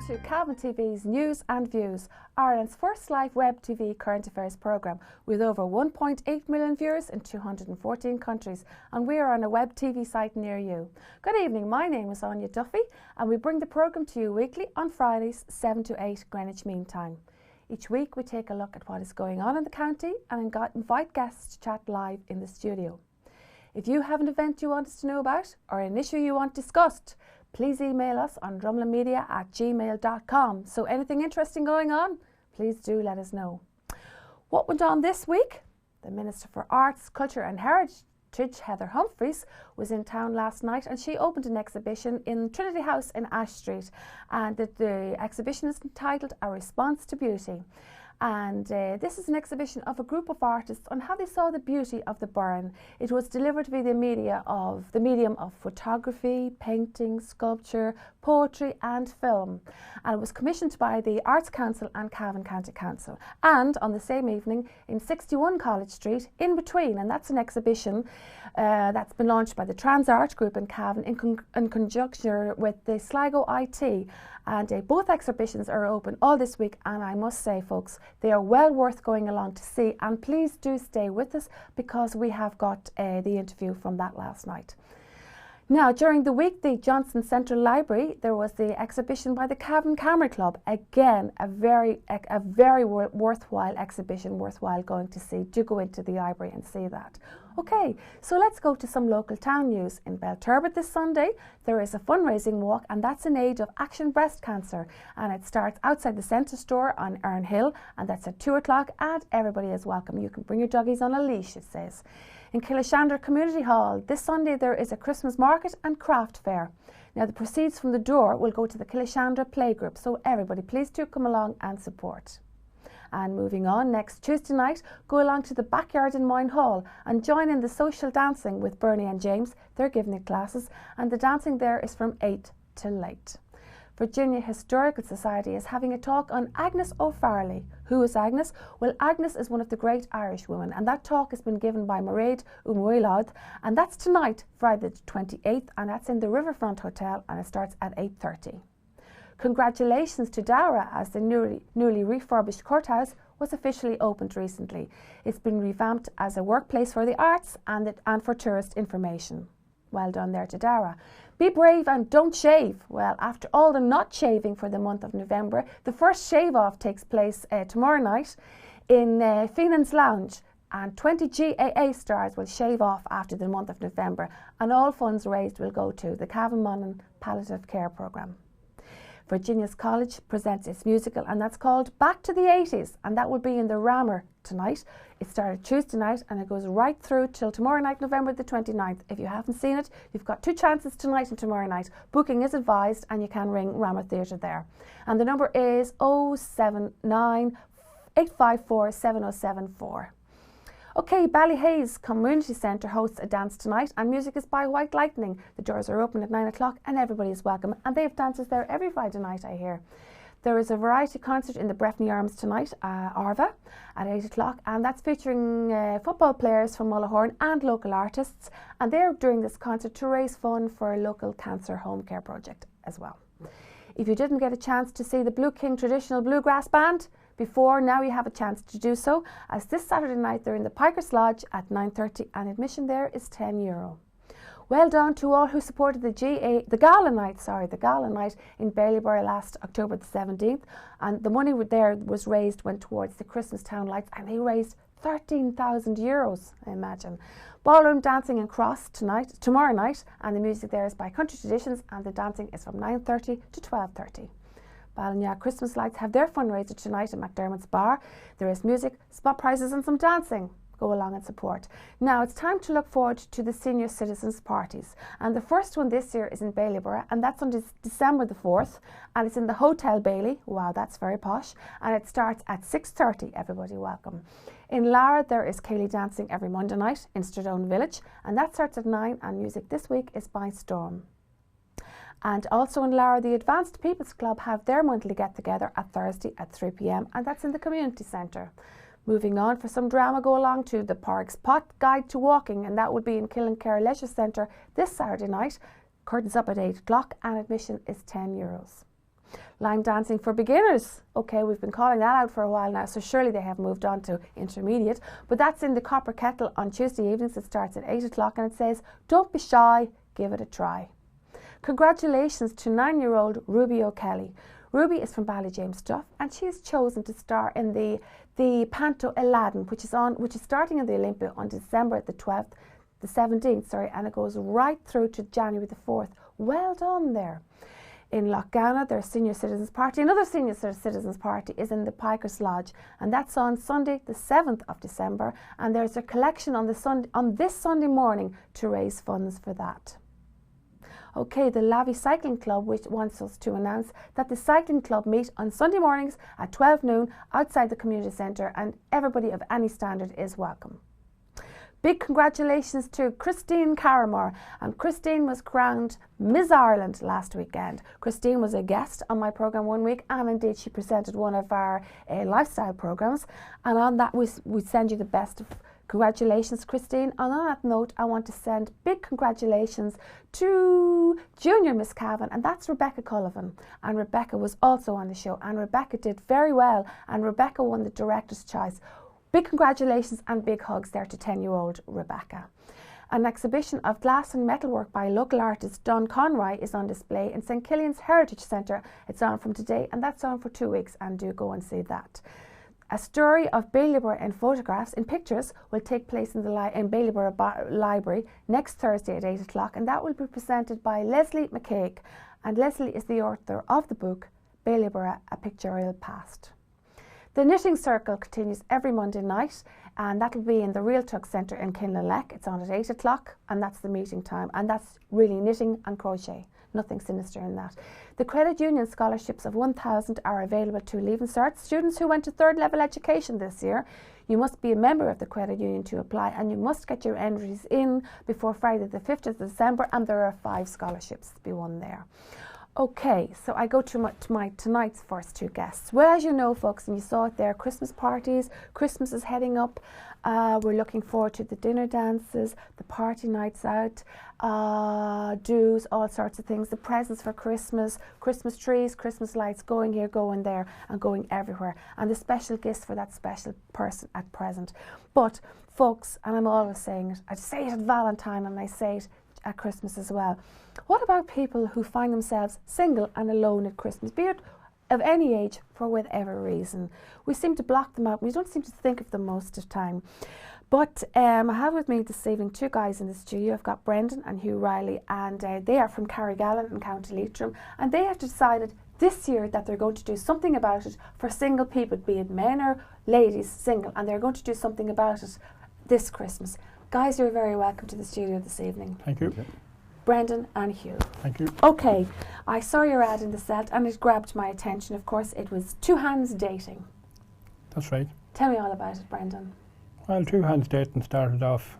to Cavan TV's News and Views, Ireland's first live web TV current affairs programme with over 1.8 million viewers in 214 countries, and we are on a web TV site near you. Good evening, my name is Anya Duffy and we bring the programme to you weekly on Fridays 7 to 8 Greenwich Mean Time. Each week we take a look at what is going on in the county and invite guests to chat live in the studio. If you have an event you want us to know about or an issue you want discussed, please email us on drumlinmedia@gmail.com. So anything interesting going on, please do let us know. What went on this week? The Minister for Arts, Culture and Heritage, Heather Humphreys, was in town last night and she opened an exhibition in Trinity House in Ash Street. And the exhibition is entitled A Response to Beauty. And this is an exhibition of a group of artists on how they saw the beauty of the burn. It was delivered via the medium of photography, painting, sculpture, poetry and film. And it was commissioned by the Arts Council and Cavan County Council. And on the same evening in 61 College Street, in between, and that's an exhibition that's been launched by the TransArt group in Cavan in conjunction with the Sligo IT. And both exhibitions are open all this week, and I must say, folks, they are well worth going along to see, and please do stay with us because we have got the interview from that last night. Now, during the week, the Johnson Central Library, there was the exhibition by the Cavan Camera Club. Again, a very worthwhile exhibition, worthwhile going to see. Do go into the library and see that. Okay, so let's go to some local town news. In Belturbet this Sunday, there is a fundraising walk, and that's in aid of Action Breast Cancer. And it starts outside the Centre Store on Earn Hill, and that's at 2 o'clock, and everybody is welcome. You can bring your doggies on a leash, it says. In Killashandra Community Hall, this Sunday there is a Christmas market and craft fair. Now the proceeds from the door will go to the Killashandra Playgroup, so everybody please do come along and support. And moving on, next Tuesday night, go along to the backyard in Moyne Hall and join in the social dancing with Bernie and James. They're giving it classes, and the dancing there is from 8 till late. Virginia Historical Society is having a talk on Agnes O'Farrelly. Who is Agnes? Well, Agnes is one of the great Irish women, and that talk has been given by Mairead Umuilad, and that's tonight, Friday the 28th, and that's in the Riverfront Hotel, and it starts at 8:30. Congratulations to Dara, as the newly refurbished courthouse was officially opened recently. It's been revamped as a workplace for the arts and for tourist information. Well done there to Dara. Be brave and don't shave. Well, after all the not shaving for the month of November, the first shave off takes place tomorrow night in Feenan's Lounge, and 20 GAA stars will shave off after the month of November, and all funds raised will go to the Cavan Monaghan Palliative Care Programme. Virginia's College presents its musical, and that's called Back to the 80s, and that will be in the Rammer tonight. It started Tuesday night and it goes right through till tomorrow night, November the 29th. If you haven't seen it, you've got 2 chances tonight and tomorrow night. Booking is advised, and you can ring Rammer Theatre there. And the number is 079 854 7074. Okay, Ballyhaise Community Centre hosts a dance tonight, and music is by White Lightning. The doors are open at 9 o'clock and everybody is welcome, and they have dances there every Friday night, I hear. There is a variety concert in the Breffni Arms tonight, Arva, at 8 o'clock, and that's featuring football players from Mullahorn and local artists, and they're doing this concert to raise funds for a local cancer home care project as well. If you didn't get a chance to see the Blue King Traditional Bluegrass Band before, now you have a chance to do so, as this Saturday night they're in the Pikers Lodge at 9:30, and admission there is €10. Well done to all who supported the Gala Night in Ballybor last October the 17th, and the money there was raised went towards the Christmas town lights, and they raised €13,000, I imagine. Ballroom dancing in Cross tomorrow night, and the music there is by Country Traditions, and the dancing is from 9:30 to 12:30. Ballinya Christmas Lights have their fundraiser tonight at McDermott's Bar. There is music, spot prizes and some dancing. Go along and support. Now it's time to look forward to the senior citizens parties, and the first one this year is in Ballybor, and that's on December the 4th, and it's in the Hotel Bailey. Wow, that's very posh, and it starts at 6:30. Everybody welcome. In Lara there is Ceilidh dancing every Monday night in Stradone Village, and that starts at 9, and music this week is by Storm. And also in Lara, the Advanced People's Club have their monthly get-together at Thursday at 3 p.m, and that's in the community centre. Moving on, for some drama, go along to the Park's Pot Guide to Walking, and that will be in Killincare Leisure Centre this Saturday night. Curtains up at 8 o'clock, and admission is €10. Line dancing for beginners. Okay, we've been calling that out for a while now, so surely they have moved on to intermediate. But that's in the Copper Kettle on Tuesday evenings. It starts at 8 o'clock and it says, don't be shy, give it a try. Congratulations to 9-year-old Ruby O'Kelly. Ruby is from Ballyjamestuff and she has chosen to star in the Panto Aladdin, which is starting in the Olympia on December the 17th, and it goes right through to January the 4th. Well done there. In Lochgana, their Senior Citizens Party. Another Senior Citizens Party is in the Pikers Lodge, and that's on Sunday the 7th of December, and there's a collection on this Sunday morning to raise funds for that. Okay, the Lavey Cycling Club which wants us to announce that the cycling club meet on Sunday mornings at 12 noon outside the community centre, and everybody of any standard is welcome. Big congratulations to Christine Carramore, and Christine was crowned Miss Ireland last weekend. Christine was a guest on my programme one week, and indeed she presented one of our lifestyle programmes, and on that we send you the best of congratulations, Christine. And on that note, I want to send big congratulations to Junior Miss Cavan, and that's Rebecca Cullivan. And Rebecca was also on the show, and Rebecca did very well, and Rebecca won the Director's Choice. Big congratulations and big hugs there to 10-year-old Rebecca. An exhibition of glass and metalwork by local artist Don Conroy is on display in St Killian's Heritage Centre. It's on from today, and that's on for 2 weeks, and do go and see that. A story of Bailieborough in photographs, in pictures, will take place in Bailieborough Library next Thursday at 8 o'clock, and that will be presented by Leslie McCaig. And Leslie is the author of the book Bailieborough, A Pictorial Past. The Knitting Circle continues every Monday night, and that'll be in the Real Tug Centre in Kinlalek. It's on at 8 o'clock, and that's the meeting time, and that's really knitting and crochet. Nothing sinister in that. The Credit Union scholarships of 1,000 are available to Leaving Cert students who went to third level education this year. You must be a member of the Credit Union to apply, and you must get your entries in before Friday the 5th of December, and there are 5 scholarships to be won there. Okay, so I go to tonight's first 2 guests. Well, as you know, folks, and you saw it there, Christmas parties, Christmas is heading up. We're looking forward to the dinner dances, the party nights out, do's, all sorts of things, the presents for Christmas, Christmas trees, Christmas lights, going here, going there, and going everywhere, and the special gifts for that special person at present. But, folks, and I'm always saying it, I say it at Valentine and I say it at Christmas as well. What about people who find themselves single and alone at Christmas, be it of any age for whatever reason? We seem to block them out. We don't seem to think of them most of the time. But I have with me this evening 2 guys in the studio. I've got Brendan and Hugh Riley, and they are from Carrigallen in County Leitrim, and they have decided this year that they're going to do something about it for single people, be it men or ladies single, and they're going to do something about it this Christmas. Guys, you're very welcome to the studio this evening. Thank you. Brendan and Hugh. Thank you. Okay, I saw your ad in the set and it grabbed my attention. Of course, it was 2 hands dating. That's right. Tell me all about it, Brendan. Well, 2 hands dating started off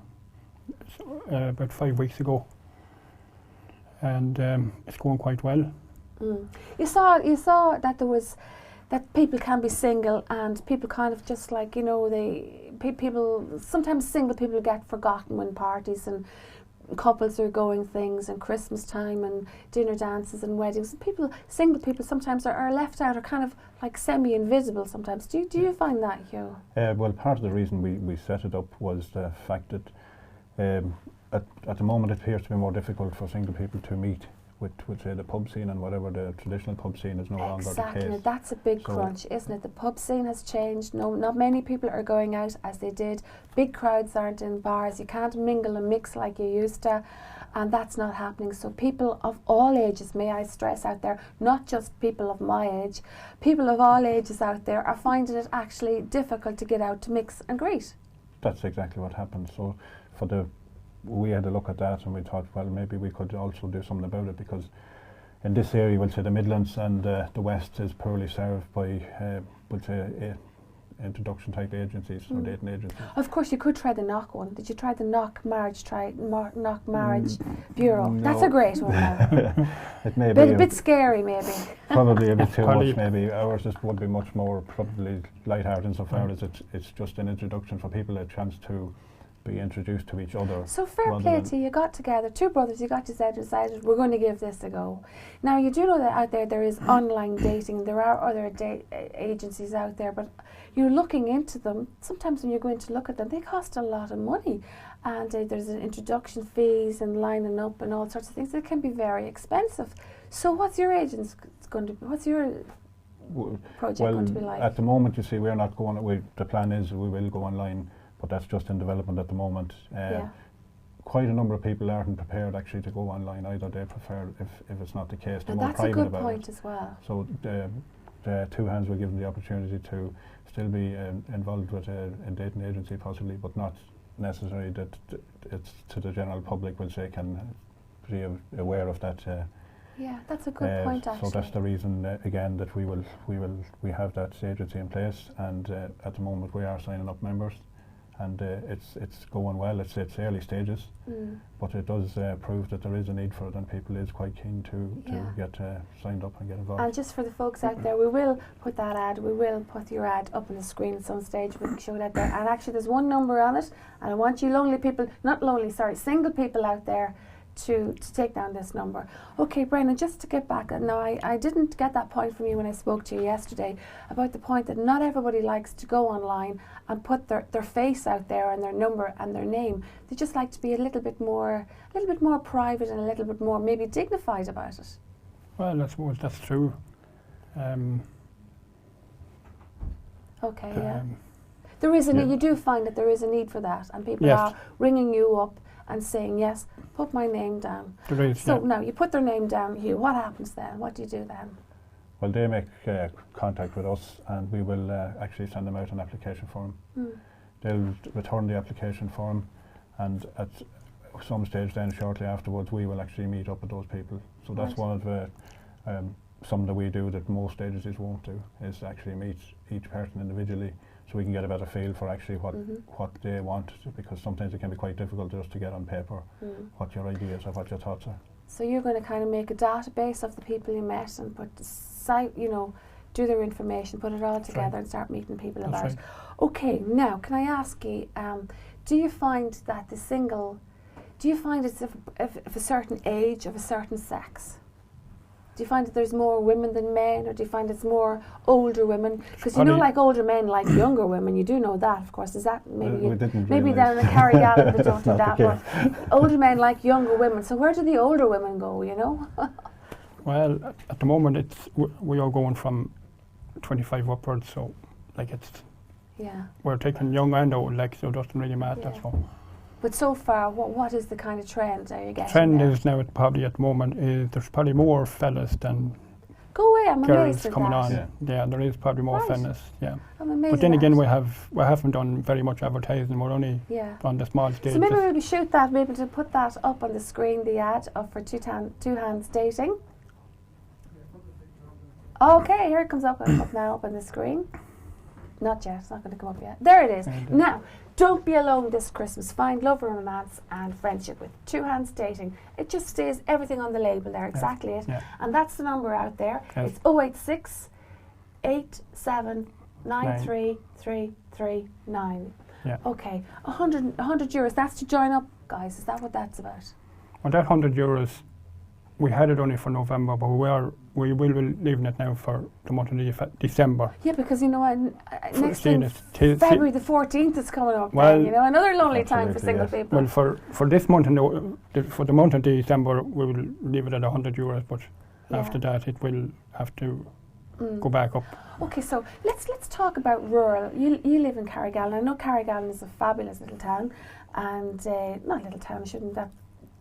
about 5 weeks ago, and it's going quite well. You saw that there was that people can be single, and people kind of just like, you know, people sometimes single people get forgotten when parties and couples are going things and Christmas time and dinner dances and weddings. And single people sometimes are left out, or kind of like semi-invisible sometimes. Do you find that, Hugh? Well, part of the reason we set it up was the fact that at the moment it appears to be more difficult for single people to meet with say the pub scene, and whatever the traditional pub scene is no longer the case. Exactly, that's a big crunch, isn't it? The pub scene has changed. No, not many people are going out as they did. Big crowds aren't in bars. You can't mingle and mix like you used to, and that's not happening. So people of all ages, may I stress out there, not just people of my age, people of all ages out there are finding it actually difficult to get out to mix and greet. That's exactly what happened. So we had a look at that, and we thought, well, maybe we could also do something about it, because in this area, we'll say the Midlands and the West is poorly served by, we'll say, introduction type agencies or dating agencies. Of course, you could try the Knock one. Did you try the Knock Marriage Marriage Bureau? No. That's a great one. It may be a bit scary, maybe. Probably a bit too much, maybe. Ours would be much more probably light-hearted insofar as it's just an introduction for people, a chance to be introduced to each other. So fair rather play than- to you. You got together, two brothers, you got together, decided we're going to give this a go. Now you do know that out there is online dating. There are other agencies out there, but you're looking into them. Sometimes when you're going to look at them, they cost a lot of money, and there's an introduction fees and lining up and all sorts of things. It can be very expensive. So what's your agent's going to be? What's your project going to be like? At the moment, you see, we're not going. The plan is we will go online, but that's just in development at the moment. Quite a number of people aren't prepared actually to go online either. They prefer, if it's not the case, they're more that's a private good about point it. as well. So the Two Hands will give them the opportunity to still be involved with a dating agency possibly, but not necessary that it's to the general public. Will say can be aware of that. Yeah, that's a good point actually. So that's the reason again that we have that agency in place, and at the moment we are signing up members, and it's going well. It's early stages, but it does prove that there is a need for it, and people is quite keen to get signed up and get involved. And just for the folks out there, we will put that ad, we will put your ad up on the screen at some stage. We can show it out there. And actually, there's one number on it, and I want you single people out there to take down this number. Okay, Brendan, just to get back, now I didn't get that point from you when I spoke to you yesterday about the point that not everybody likes to go online and put their face out there and their number and their name. They just like to be a little bit more private and a little bit more maybe dignified about it. Well, I suppose that's true. Okay, there is a need. You do find that there is a need for that, and people Yes. are ringing you up and saying, yes, put my name down. There is, So now you put their name down, Hugh, what happens then? What do you do then? Well, they make contact with us, and we will actually send them out an application form. They'll return the application form, and at some stage then shortly afterwards we will actually meet up with those people. So that's one of the something that we do that most agencies won't do, is actually meet each person individually, so we can get a better feel for actually what they want, because sometimes it can be quite difficult just to get on paper what your ideas or what your thoughts are. So you're going to kind of make a database of the people you met and put do their information, put it all together and start meeting people about it. Okay, now can I ask you, do you find that it's of a certain age, of a certain sex? Do you find that there's more women than men, or do you find it's more older women? Because like older men like younger women, you do know that, of course. Is that maybe down in Carrigal they don't do that, but older men like younger women. So where do the older women go, you know? Well, at the moment we are going from 25 upwards, so we're taking young and old, so it doesn't really matter. That's all. But so far, what is the kind of trend are you getting? The trend there? is now probably at the moment is there's probably more fellas than Go away, I'm girls amazed at coming that. on. Yeah, there is probably more Right. fellas. Yeah, I'm amazed but then at again, that. we haven't done very much advertising. We're only on the small stage. So maybe we'll shoot that, maybe to put that up on the screen, the ad of for two hands dating. Okay, here it comes up now up on the screen. Not yet, it's not going to come up yet. There it is. Now, don't be alone this Christmas. Find love, romance and friendship with Two Hands Dating. It just stays everything on the label there, exactly it. Yeah. And that's the number out there. Yes. It's 086 87 93 339. Yeah. Okay, 100 euros. That's to join up, guys. Is that what that's about? Well, that €100, we had it only for November, but we will be leaving it now for the month of December. Yeah, because you know, next seeing thing, February the 14th is coming up. Well, then, you know, another lonely time for single people. Well, for this month, for the month of December, we will leave it at €100, but after that, it will have to go back up. Okay, so let's talk about rural. You live in Carrigal, and I know Carrigal is a fabulous little town, and not a little town.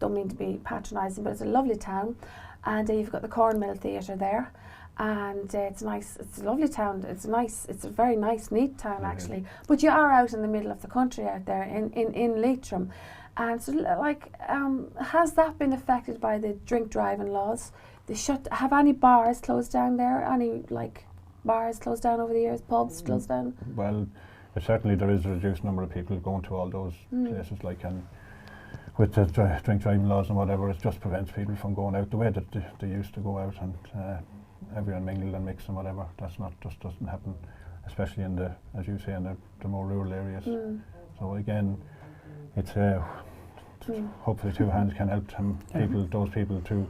Don't mean to be patronising, but it's a lovely town, and you've got the Cornmill Theatre there, and it's nice. It's a lovely town. It's nice. It's a very nice, neat town actually. But you are out in the middle of the country out there in Leitrim, and so has that been affected by the drink driving laws? Have any bars closed down there? Any bars closed down over the years? Pubs closed down? Well, certainly there is a reduced number of people going to all those places, with the drink driving laws and whatever. It just prevents people from going out the way that they used to go out, and everyone mingle and mix and whatever. That's just doesn't happen, especially in as you say, in the more rural areas. So again, it's hopefully two hands can help those people to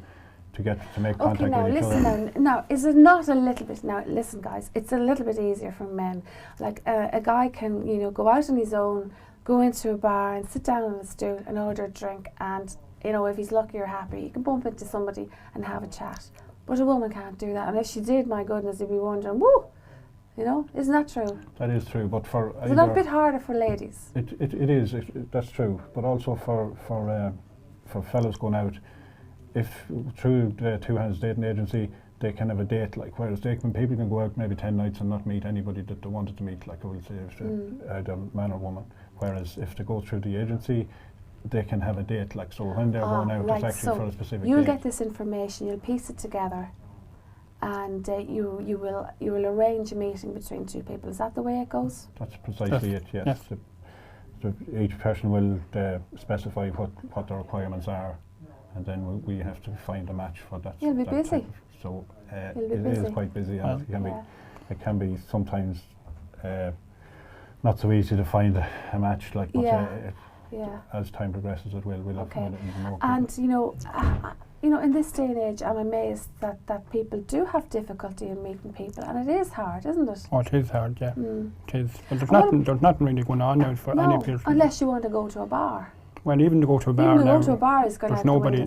get to make contact with each other. Now, is it not a little bit, now listen guys, it's a little bit easier for men. Like a guy can, go out on his own, go into a bar and sit down on a stool and order a drink, and, if he's lucky or happy, he can bump into somebody and have a chat. But a woman can't do that, and if she did, my goodness, you'd be wondering, woo, isn't that true? That is true, but for it's a little bit harder for ladies. It is, that's true, but also for fellas going out, if through the Two Hands Dating Agency, they can have a date, like, whereas people can go out maybe 10 nights and not meet anybody that they wanted to meet, like I will say, either man or woman. Whereas if they go through the agency, they can have a date, like, so when they're going out, it's actually for a specific you'll date. get this information, you'll piece it together, and you will arrange a meeting between two people. Is that the way it goes? That's precisely it, yes. Each person will specify what the requirements are, and then we have to find a match for that. You'll be busy. So it is quite busy, and it can be sometimes not so easy to find a match. Like, as time progresses, it will. We'll have more. And in this day and age, I'm amazed that people do have difficulty in meeting people, and it is hard, isn't it? Oh, it is hard, yeah. It is. But there's nothing really going on now for any people. Unless you want to go to a bar. Well, even to go to a bar now, is going there's nobody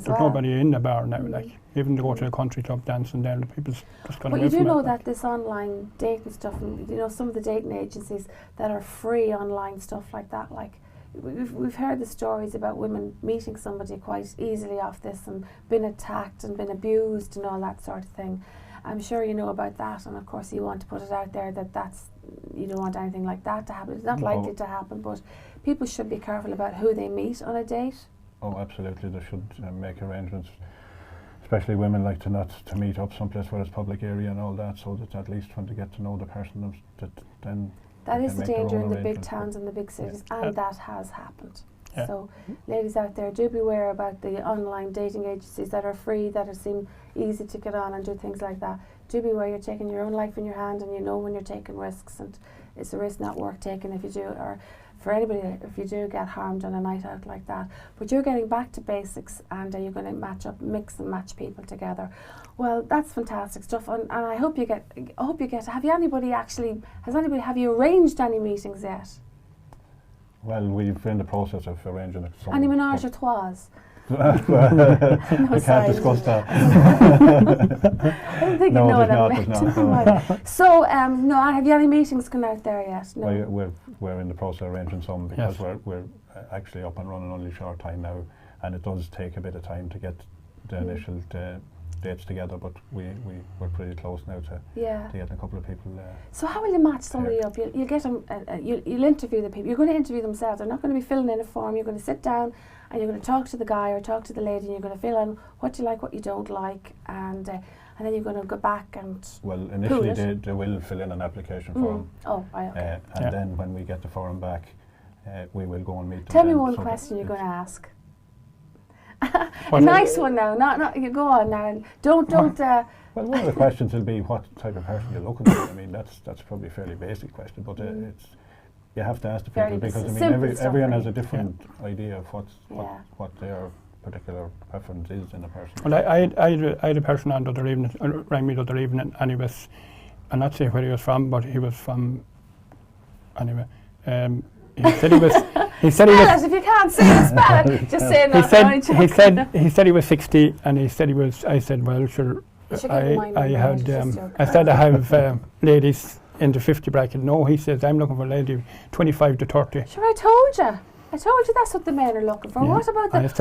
in the bar now. Like, even to go to a country club dancing there, the people's just going to. But you do know that this online dating stuff, and some of the dating agencies that are free online stuff like that, like we've heard the stories about women meeting somebody quite easily off this and been attacked and been abused and all that sort of thing. I'm sure you know about that, and of course you want to put it out there that you don't want anything like that to happen. It's not likely to happen, but people should be careful about who they meet on a date. Oh, absolutely. They should make arrangements. Especially women like to meet up someplace where it's public area and all that, so that at least when they get to know the person, then that is the danger in the big towns and the big cities, and that has happened. Yeah. So, ladies out there, do beware about the online dating agencies that are free, that seem easy to get on and do things like that. Do beware, you're taking your own life in your hand, and you know when you're taking risks, and it's a risk not worth taking if you do, or for anybody if you do get harmed on a night out like that. But you're getting back to basics, and you're going to mix and match people together. Well, that's fantastic stuff, and I hope you get. Have you arranged any meetings yet? Well, we've in the process of arranging it. Any menage a trois? I can't discuss that. I don't think you know what I meant. So, have you any meetings come out there yet? No. We're in the process of arranging some, because we're actually up and running only a short time now, and it does take a bit of time to get the initial dates together, but we're pretty close now to getting a couple of people there. So how will you match somebody up? You'll get them. You'll interview the people. You're going to interview themselves. They're not going to be filling in a form. You're going to sit down and you're going to talk to the guy or talk to the lady, and you're going to fill in what you like, what you don't like, and then you're going to go back and. Well, initially they will fill in an application form. Oh, okay. And then when we get the form back, we will go and meet them. Tell me one question you're going to ask. A nice one now. Not you go on now. And don't. Well, one of the questions will be what type of person you're looking for. I mean, that's probably a fairly basic question, but it's you have to ask the people, because I mean everyone has a different idea of what their particular preference is in a person. Well, I had a person on the other evening, rang me the other evening, and he was, I'm not saying where he was from, but he was from. Anyway, he said he was. He said spell it if you can't say it, spell it. Just say it. He said he was 60, and he said he was. I said, well, sure. I have ladies in the 50 bracket. No, he says I'm looking for a lady 25 to 30. Sure, I told you that's what the men are looking for. Yeah.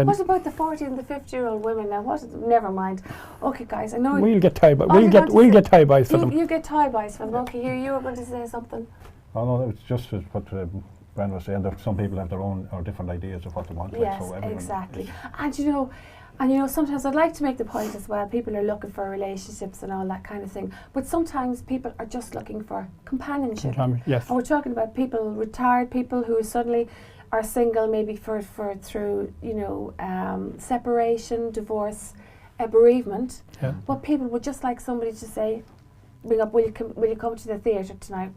What about the 40 and the 50-year-old women now? Never mind. Okay, guys, I know we'll get tie buys. We'll get tie buys for them. You get tie buys for them. Okay, you were going to say something. Oh no, it's just what Bren was saying, that some people have their own or different ideas of what they want. Yes, so exactly. And you know, sometimes I'd like to make the point as well, people are looking for relationships and all that kind of thing, but sometimes people are just looking for companionship. Yes. And we're talking about retired people who suddenly are single, maybe through separation, divorce, bereavement. Yeah. But people would just like somebody to say, bring up, will you come to the theatre tonight?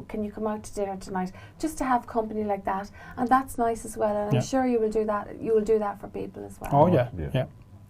Can you come out to dinner tonight? Just to have company like that, and that's nice as well. And I'm sure you will do that. You will do that for people as well. Oh yeah, yeah.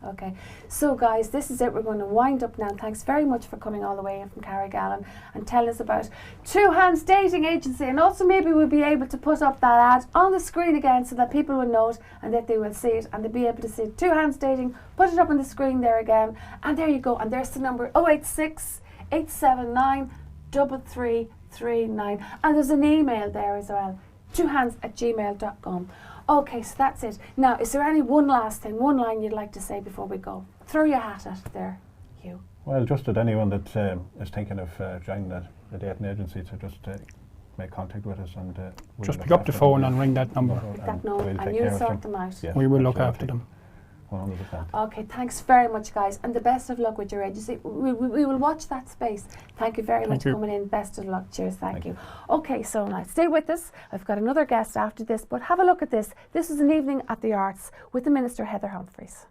Okay, so guys, this is it. We're going to wind up now. Thanks very much for coming all the way in from Carrigaline and telling us about Two Hands Dating Agency, and also maybe we'll be able to put up that ad on the screen again so that people will know it and that they will see it and they'll be able to see Two Hands Dating. Put it up on the screen there again, and there you go. And there's the number 086 879 3339, and there's an email there as well, twohands@gmail.com. Okay, so that's it. Now, is there any one last thing, one line you'd like to say before we go? Throw your hat at it there, Hugh. Well, just that anyone that is thinking of joining the dating agency to just make contact with us and we'll just pick up the phone and ring that number. And you'll sort them out. Yeah, we will look after them. 100%. Okay, thanks very much, guys, and the best of luck with your agency. We will watch that space. Thank you very much for coming in. Best of luck. Cheers. Thank you. Okay, so now stay with us. I've got another guest after this, but have a look at this. This is an evening at the Arts with the Minister Heather Humphreys.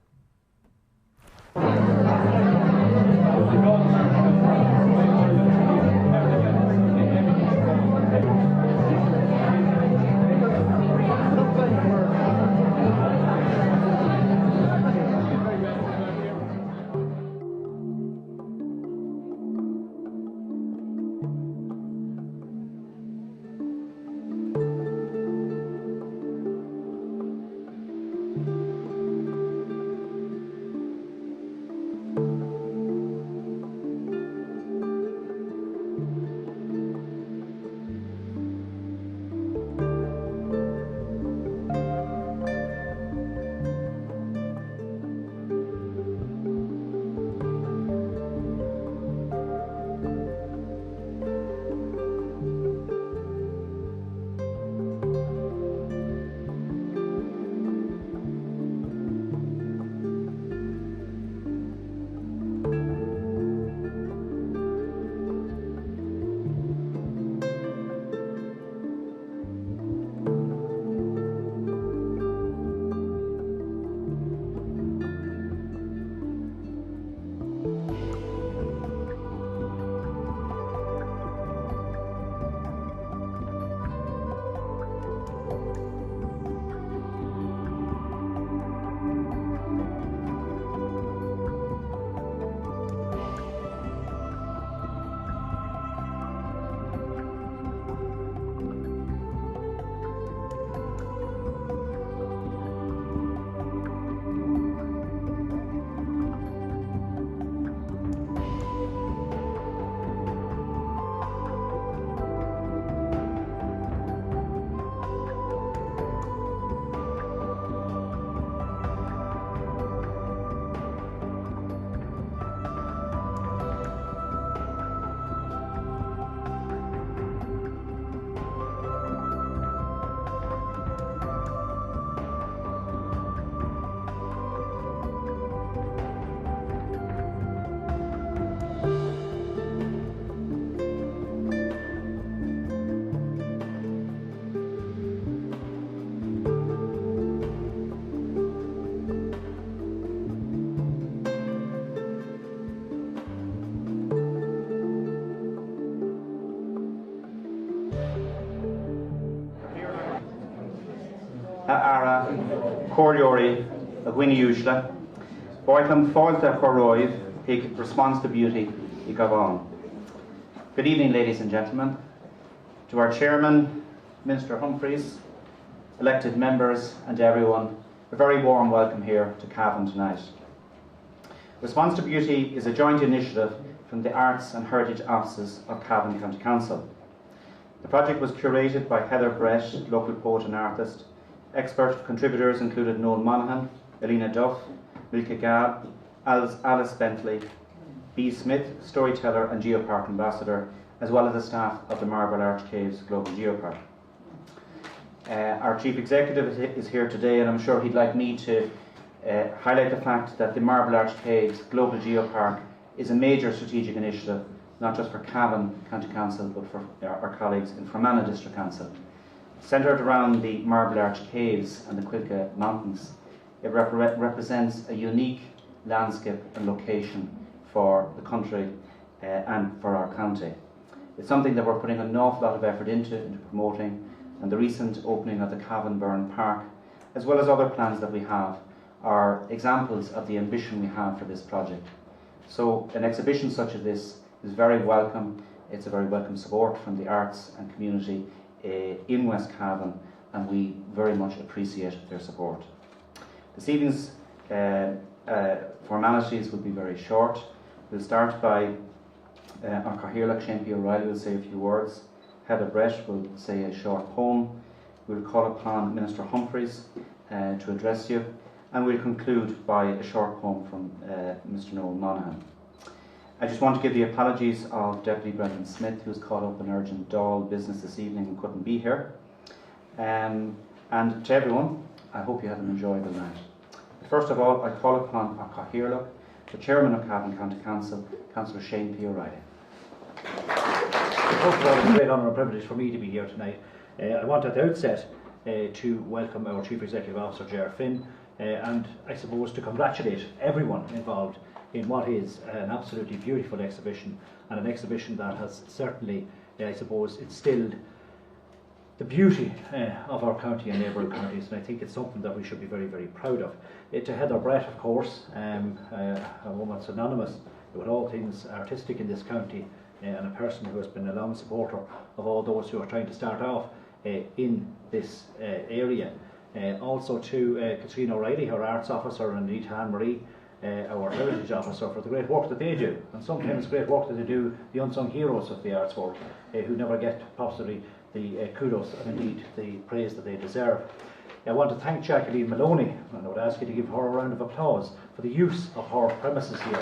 Ara Corleori of Winnie Ushla, Boytham Fáilte Choroiv, Pig Response to Beauty, I Cavan. Good evening, ladies and gentlemen. To our chairman, Minister Humphreys, elected members, and everyone, a very warm welcome here to Cavan tonight. Response to Beauty is a joint initiative from the Arts and Heritage Offices of Cavan County Council. The project was curated by Heather Brett, local poet and artist. Expert contributors included Noel Monaghan, Alina Duff, Milka Gab, Alice Bentley, B. Smith, storyteller and geopark ambassador, as well as the staff of the Marble Arch Caves Global Geopark. Our chief executive is here today, and I'm sure he'd like me to highlight the fact that the Marble Arch Caves Global Geopark is a major strategic initiative, not just for Cavan County Council, but for our colleagues in Fermanagh District Council. Centred around the Marble Arch Caves and the Quilca Mountains, it represents a unique landscape and location for the country, and for our county. It's something that we're putting an awful lot of effort into promoting, and the recent opening of the Cavan Burn Park, as well as other plans that we have, are examples of the ambition we have for this project. So an exhibition such as this is very welcome. It's a very welcome support from the arts and community in West Cavan, and we very much appreciate their support. This evening's formalities will be very short. We'll start by our Cahiрлach Shane P. O'Reilly will say a few words. Heather Brett will say a short poem. We'll call upon Minister Humphreys to address you, and we'll conclude by a short poem from Mr. Noel Monaghan. I just want to give the apologies of Deputy Brendan Smith, who's caught up in urgent Dáil business this evening and couldn't be here. And to everyone, I hope you had an enjoyable night. But first of all, I call upon our Cahiрлach, the Chairman of Cavan County Council, Councillor Shane P. O'Reilly. First of all, it's a great honour and privilege for me to be here tonight. I want at the outset to welcome our Chief Executive Officer, Ger Finn, and I suppose to congratulate everyone involved in what is an absolutely beautiful exhibition, and an exhibition that has certainly, I suppose, instilled the beauty of our county and neighbouring counties, and I think it's something that we should be very, very proud of. To Heather Brett, of course, a woman synonymous with all things artistic in this county, and a person who has been a long supporter of all those who are trying to start off in this area. Also to Katrina O'Reilly, our arts officer, and indeed Anne-Marie, our heritage officer, for the great work that they do, and sometimes great work that they do, the unsung heroes of the arts world, who never get possibly the kudos and indeed the praise that they deserve. I want to thank Jacqueline Maloney, and I would ask you to give her a round of applause for the use of her premises here.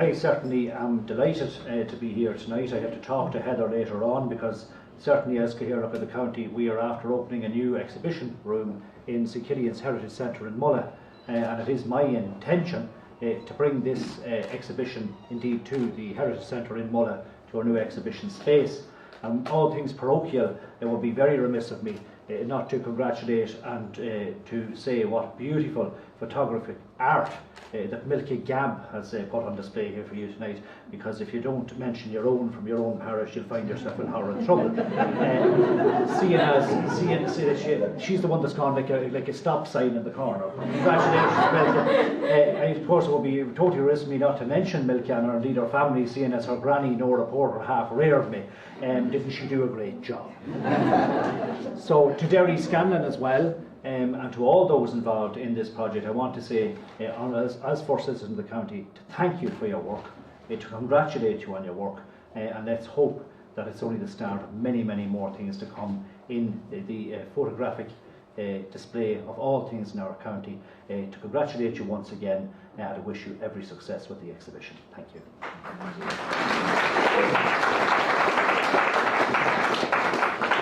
I certainly am delighted to be here tonight. I have to talk to Heather later on, because certainly as Cahiрлach of the county, we are after opening a new exhibition room in St Killian's Heritage Centre in Mulla, and it is my intention to bring this exhibition indeed to the Heritage Centre in Mulla, to our new exhibition space. And all things parochial, it would be very remiss of me not to congratulate and to say what beautiful photographic art that Milky Gab has put on display here for you tonight, because if you don't mention your own from your own parish, you'll find yourself in horrid trouble. She's the one that's gone like a stop sign in the corner. Congratulations, Milky. Of course, it would be totally remiss of me not to mention Milky and indeed her family, seeing as her granny Nora Porter half reared me. Didn't she do a great job? So to Derry Scanlon as well, and to all those involved in this project, I want to say, as first citizen of the county, to thank you for your work, to congratulate you on your work, and let's hope that it's only the start of many, many more things to come in the photographic display of all things in our county. To congratulate you once again, and to wish you every success with the exhibition. Thank you.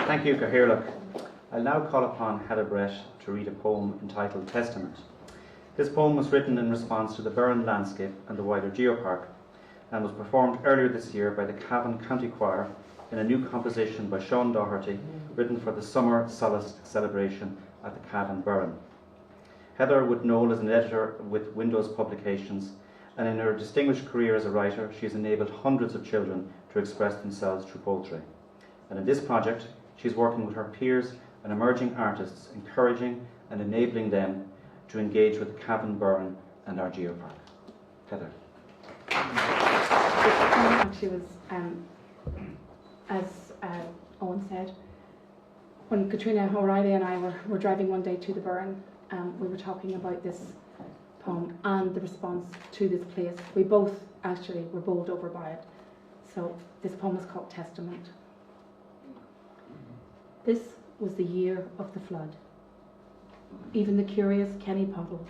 Thank you, Cahiрлach. I'll now call upon Heather Brett to read a poem entitled Testament. This poem was written in response to the Burren landscape and the wider geopark, and was performed earlier this year by the Cavan County Choir in a new composition by Sean Doherty, written for the Summer Solace celebration at the Cavan Burren. Heather would know as an editor with Windows Publications, and in her distinguished career as a writer, she has enabled hundreds of children to express themselves through poetry. And in this project, she is working with her peers and emerging artists, encouraging and enabling them to engage with the Cavan Burren and our geopark. Heather. Actually was, as Owen said, when Katrina O'Reilly and I were driving one day to the Burren, we were talking about this poem and the response to this place. We both actually were bowled over by it. So this poem is called Testament. This was the year of the flood. Even the curious Kenny Pottle,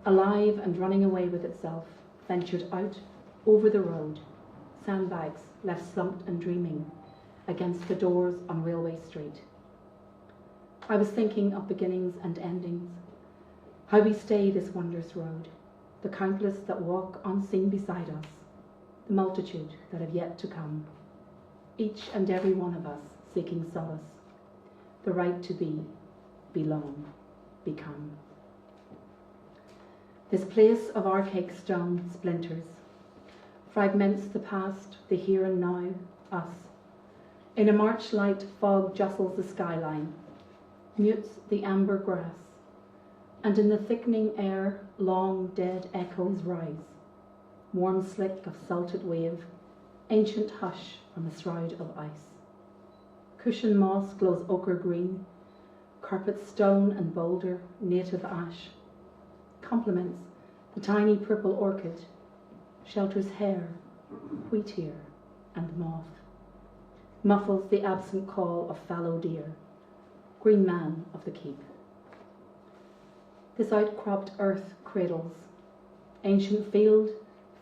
alive and running away with itself, ventured out over the road, sandbags left slumped and dreaming against the doors on Railway Street. I was thinking of beginnings and endings, how we stay this wondrous road, the countless that walk unseen beside us, the multitude that have yet to come, each and every one of us seeking solace, the right to be, belong, become. This place of archaic stone splinters, fragments the past, the here and now, us. In a March light, fog jostles the skyline, mutes the amber grass, and in the thickening air, long dead echoes rise. Warm slick of salted wave, ancient hush from a shroud of ice. Cushion moss glows ochre green, carpet stone and boulder, native ash. Complements the tiny purple orchid, shelters hare, wheatear and moth. Muffles the absent call of fallow deer, green man of the keep. This outcropped earth cradles, ancient field,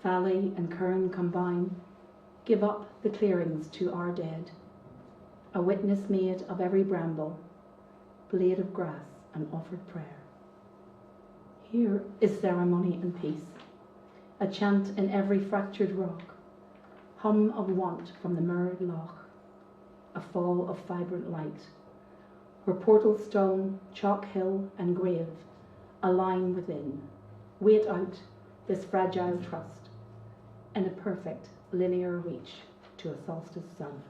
valley and kern combine, give up the clearings to our dead, a witness made of every bramble, blade of grass and offered prayer. Here is ceremony and peace, a chant in every fractured rock, hum of want from the mirrored loch, a fall of vibrant light, where portal stone, chalk hill and grave align within, wait out this fragile trust in a perfect linear reach to a solstice sun.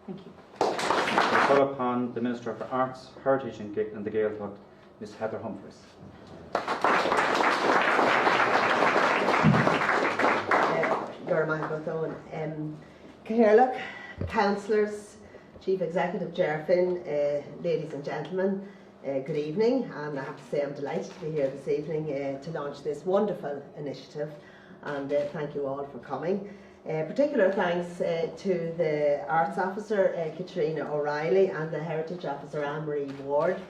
Thank you. I call upon the Minister for Arts, Heritage and the Gaeltacht, Ms. Heather Humphreys. Gaeltacht, councillors, Chief Executive Ger Finn, ladies and gentlemen, good evening, and I have to say I'm delighted to be here this evening to launch this wonderful initiative, and thank you all for coming. Particular thanks to the Arts Officer Katrina O'Reilly and the Heritage Officer Anne-Marie Ward,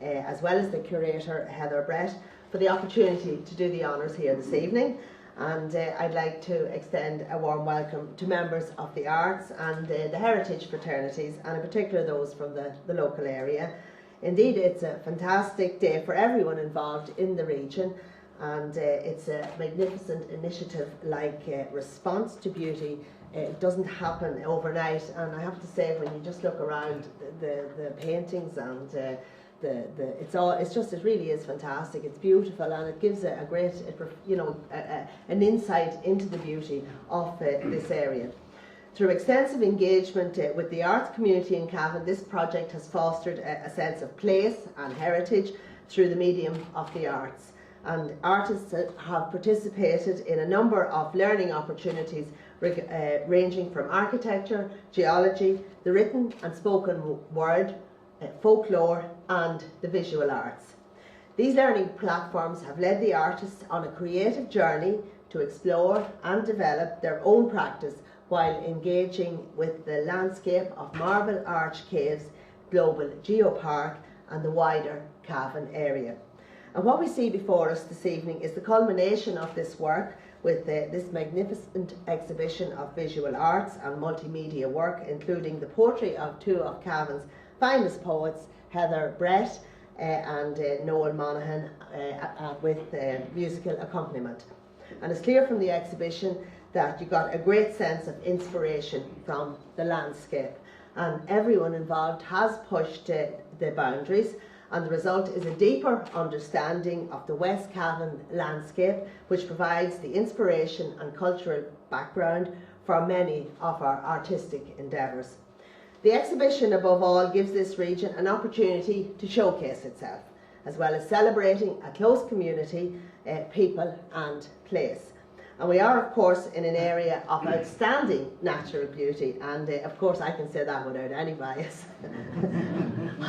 as well as the Curator Heather Brett, for the opportunity to do the honours here this evening. And I'd like to extend a warm welcome to members of the arts and the heritage fraternities, and in particular those from the local area. Indeed, it's a fantastic day for everyone involved in the region, and it's a magnificent initiative like Response to Beauty. It doesn't happen overnight, and I have to say, when you just look around the paintings and it really is fantastic. It's beautiful, and it gives a great, an insight into the beauty of this area. Through extensive engagement with the arts community in Cavan, this project has fostered a sense of place and heritage through the medium of the arts. And artists have participated in a number of learning opportunities ranging from architecture, geology, the written and spoken word, folklore and the visual arts. These learning platforms have led the artists on a creative journey to explore and develop their own practice while engaging with the landscape of Marble Arch Caves, Global Geopark and the wider Cavan area. And what we see before us this evening is the culmination of this work with this magnificent exhibition of visual arts and multimedia work, including the poetry of two of Cavan's finest poets, Heather Brett and Noel Monaghan, with musical accompaniment. And it's clear from the exhibition that you got a great sense of inspiration from the landscape, and everyone involved has pushed the boundaries, and the result is a deeper understanding of the West Cavan landscape, which provides the inspiration and cultural background for many of our artistic endeavours. The exhibition, above all, gives this region an opportunity to showcase itself, as well as celebrating a close community, people and place. And we are, of course, in an area of outstanding natural beauty, and of course I can say that without any bias.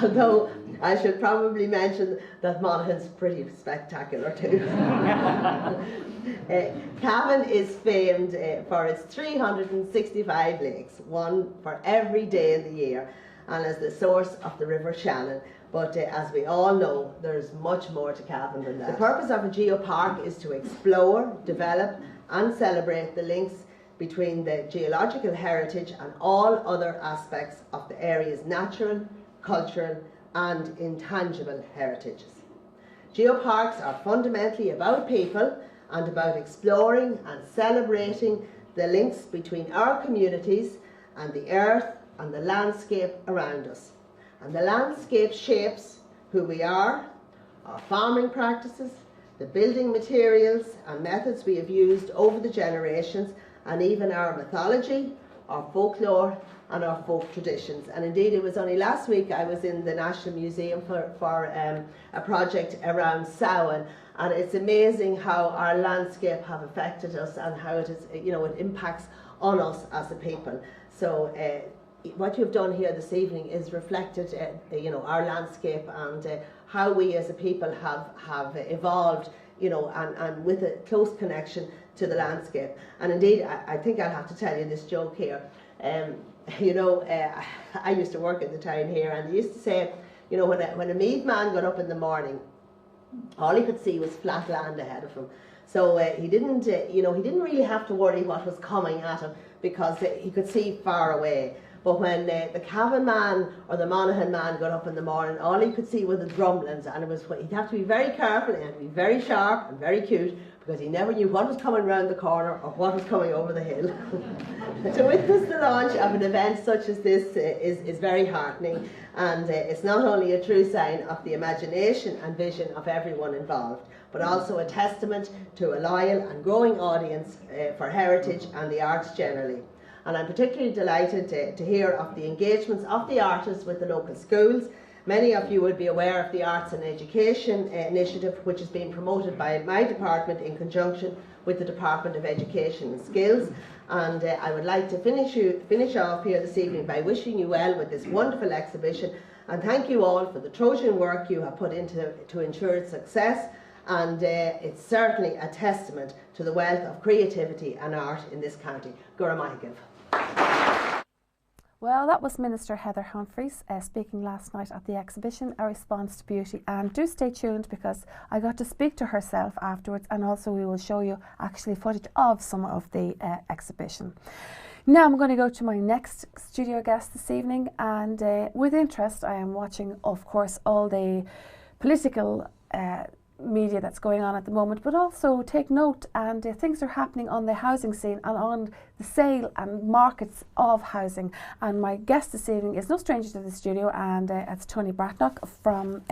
Although I should probably mention that Monaghan's pretty spectacular too. Cavan is famed for its 365 lakes, one for every day in the year, and as the source of the River Shannon. But as we all know, there's much more to Cavan than that. The purpose of a geopark is to explore, develop and celebrate the links between the geological heritage and all other aspects of the area's natural, cultural and intangible heritages. Geoparks are fundamentally about people and about exploring and celebrating the links between our communities and the earth and the landscape around us. And the landscape shapes who we are, our farming practices, the building materials and methods we have used over the generations, and even our mythology, our folklore and our folk traditions. And indeed, it was only last week I was in the National Museum for a project around Samhain, and it's amazing how our landscape have affected us and how it is, it impacts on us as a people. So what you've done here this evening is reflected, our landscape and how we as a people have evolved, and with a close connection to the landscape. And indeed, I think I'll have to tell you this joke here. I used to work in the town here, and they used to say, when a Meath man got up in the morning, all he could see was flat land ahead of him. So he didn't really have to worry what was coming at him, because he could see far away. But when the Cavan man or the Monaghan man got up in the morning, all he could see were the drumlins, and he'd have to be very careful, he had to be very sharp and very cute, because he never knew what was coming round the corner or what was coming over the hill. To witness the launch of an event such as this is very heartening, and it's not only a true sign of the imagination and vision of everyone involved, but also a testament to a loyal and growing audience for heritage and the arts generally. And I'm particularly delighted to hear of the engagements of the artists with the local schools. Many of you will be aware of the Arts and Education initiative, which is being promoted by my department in conjunction with the Department of Education and Skills. And I would like to finish off here this evening by wishing you well with this wonderful exhibition, and thank you all for the Trojan work you have put into to ensure its success. And it's certainly a testament to the wealth of creativity and art in this county. Gura Maigiv. Well, that was Minister Heather Humphreys speaking last night at the exhibition, A Response to Beauty. And do stay tuned, because I got to speak to herself afterwards, and also we will show you actually footage of some of the exhibition. Now I'm going to go to my next studio guest this evening, and with interest I am watching, of course, all the political media that's going on at the moment, but also take note, and things are happening on the housing scene and on the sale and markets of housing. And my guest this evening is no stranger to the studio, and it's Tony Bratnock from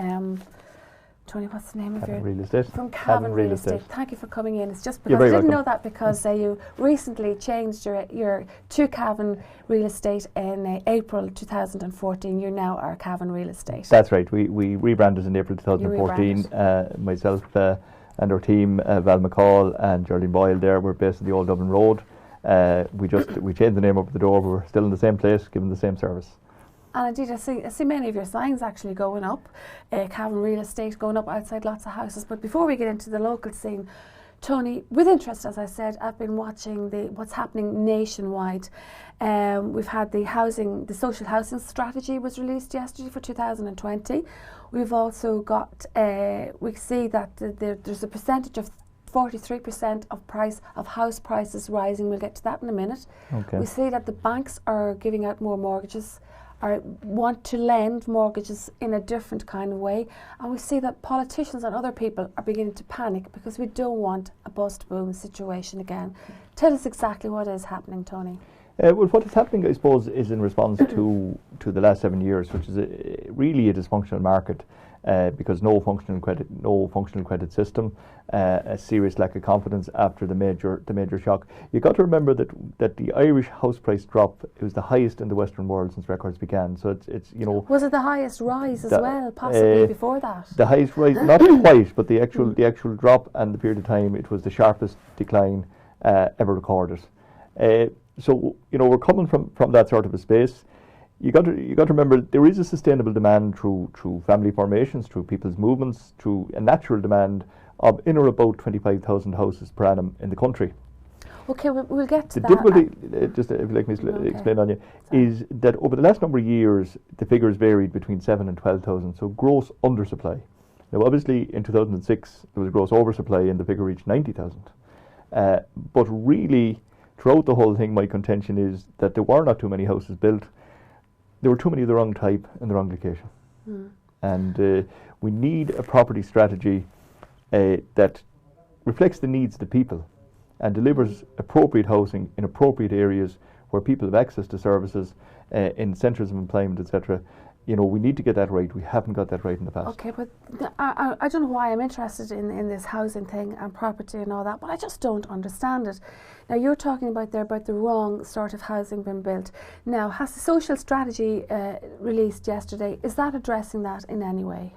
Tony, what's the name of your Real Estate? From Cavan Real Estate. Thank you for coming in. It's just because I didn't know that, because you recently changed your to Cavan Real Estate in April 2014. You're now our Cavan Real Estate. That's right. We rebranded in April 2014. Myself and our team, Val McCall and Geraldine Boyle, there, we're based in the Old Dublin Road. We changed the name over the door, but we're still in the same place, giving the same service. And indeed, I see many of your signs actually going up, Cavan Real Estate going up outside lots of houses. But before we get into the local scene, Tony, with interest, as I said, I've been watching what's happening nationwide. We've had the social housing strategy was released yesterday for 2020. We've also got, we see that there's a percentage of 43% of house prices rising. We'll get to that in a minute. Okay. We see that the banks are giving out more mortgages, or want to lend mortgages in a different kind of way, and we see that politicians and other people are beginning to panic because we don't want a bust boom situation again. Tell us exactly what is happening, Tony. Well, what is happening, I suppose, is in response to the last 7 years, which is really a dysfunctional market, because no functional credit system, a serious lack of confidence after the major shock. You've got to remember that the Irish house price drop, it was the highest in the Western world since records began. So it's Was it the highest rise as well, possibly before that? The highest rise, not quite, but the actual drop and the period of time, it was the sharpest decline ever recorded. So we're coming from that sort of a space. You got to remember there is a sustainable demand through family formations, through people's movements, through a natural demand of in or about 25,000 houses per annum in the country. Okay, we'll get to the that. difficulty, just if you'd like me to explain on you, is that over the last number of years the figures varied between 7,000 and 12,000, so gross undersupply. Now obviously in 2006 there was a gross oversupply and the figure reached 90,000. But really throughout the whole thing my contention is that there were not too many houses built. There were too many of the wrong type in the wrong location. And we need a property strategy that reflects the needs of the people and delivers appropriate housing in appropriate areas where people have access to services, in centres of employment, etc. we need to get that right. We haven't got that right in the past. Okay, but I don't know why I'm interested in this housing thing and property and all that, but I just don't understand it. Now, you're talking about the wrong sort of housing being built. Now, has the social strategy released yesterday, is that addressing that in any way?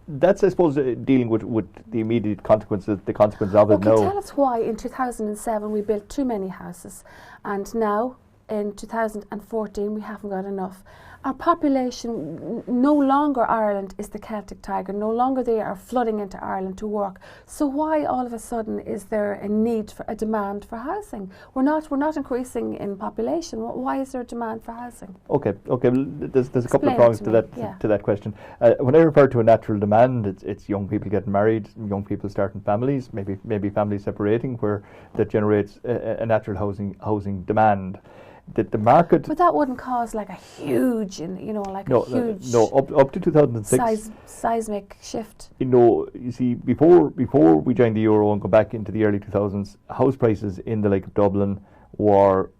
That's, I suppose, dealing with the immediate consequences, the consequences of it now. Okay, tell us why in 2007 we built too many houses, and now in 2014 we haven't got enough. Our population, no longer Ireland is the Celtic tiger, no longer they are flooding into Ireland to work. So why all of a sudden is there a need for a demand for housing? We're not increasing in population. Why is there a demand for housing? Okay. Well, there's a couple of Explain prongs it to me, that to that question. When I refer to a natural demand, it's young people getting married, young people starting families, maybe families separating, where that generates a natural housing demand. The market, but that wouldn't cause like a huge, up to 2006 seismic shift. You see, before we joined the euro and go back into the early 2000s, house prices in the Lake of Dublin were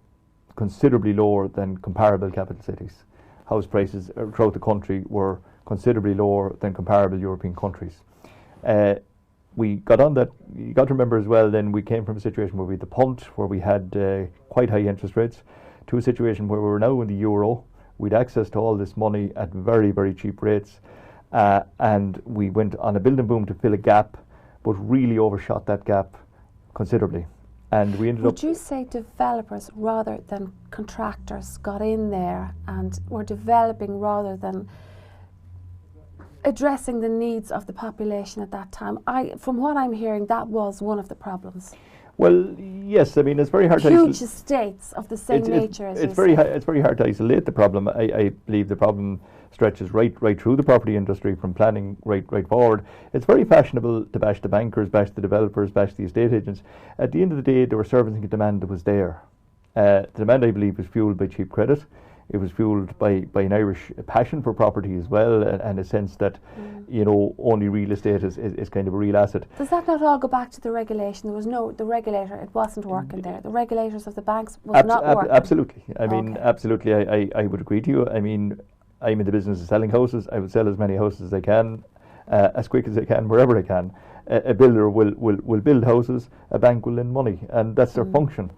considerably lower than comparable capital cities. House prices throughout the country were considerably lower than comparable European countries. We got on that. You got to remember as well. Then we came from a situation where we had the punt, where we had quite high interest rates, to a situation where we were now in the euro. We'd access to all this money at very, very cheap rates, and we went on a building boom to fill a gap, but really overshot that gap considerably. And we ended up... Would you say developers rather than contractors got in there and were developing rather than addressing the needs of the population at that time? From what I'm hearing, that was one of the problems. Well, yes. I mean, it's very hard huge estates of the same nature as it's very hard to isolate the problem. I believe the problem stretches right through the property industry, from planning right forward. It's very fashionable to bash the bankers, bash the developers, bash the estate agents. At the end of the day, they were servicing a demand that was there. The demand, I believe, was fueled by cheap credit. It was fueled by an Irish passion for property as well, and a sense that, only real estate is kind of a real asset. Does that not all go back to the regulation? There was the regulator, it wasn't working there. The regulators of the banks was not working. Absolutely. I mean, absolutely, I would agree to you. I mean, I'm in the business of selling houses. I would sell as many houses as I can, as quick as I can, wherever I can. A builder will build houses, a bank will lend money, and that's their function.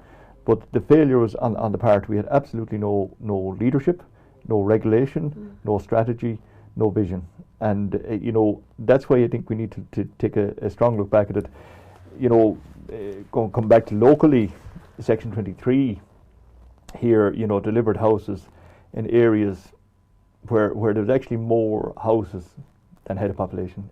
But the failure was on the part. We had absolutely no leadership, no regulation, no strategy, no vision. And, that's why I think we need to take a strong look back at it. Come back to locally, Section 23 here, delivered houses in areas where there was actually more houses than head of population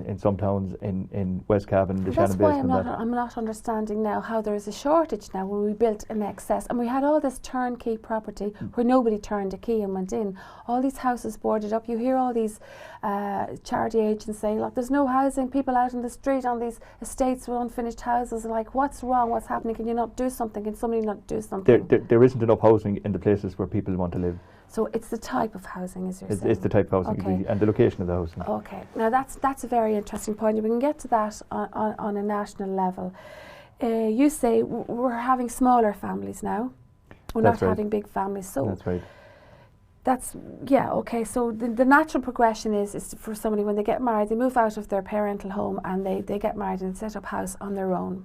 in some towns in West Cavan, the Shannon Basin. That's why I'm not understanding now how there is a shortage now when we built in excess and we had all this turnkey property where nobody turned a key and went in. All these houses boarded up. You hear all these charity agents saying, look, there's no housing, people out in the street on these estates with unfinished houses, like, what's wrong, what's happening, can you not do something, can somebody not do something? There isn't enough housing in the places where people want to live. So it's the type of housing, as you're saying? It's the type of housing, and the location of the housing. Okay, now that's a very interesting point. We can get to that on a national level. You say we're having smaller families now. We're not having big families. So that's right. Okay. So the natural progression is for somebody, when they get married, they move out of their parental home and they get married and set up house on their own.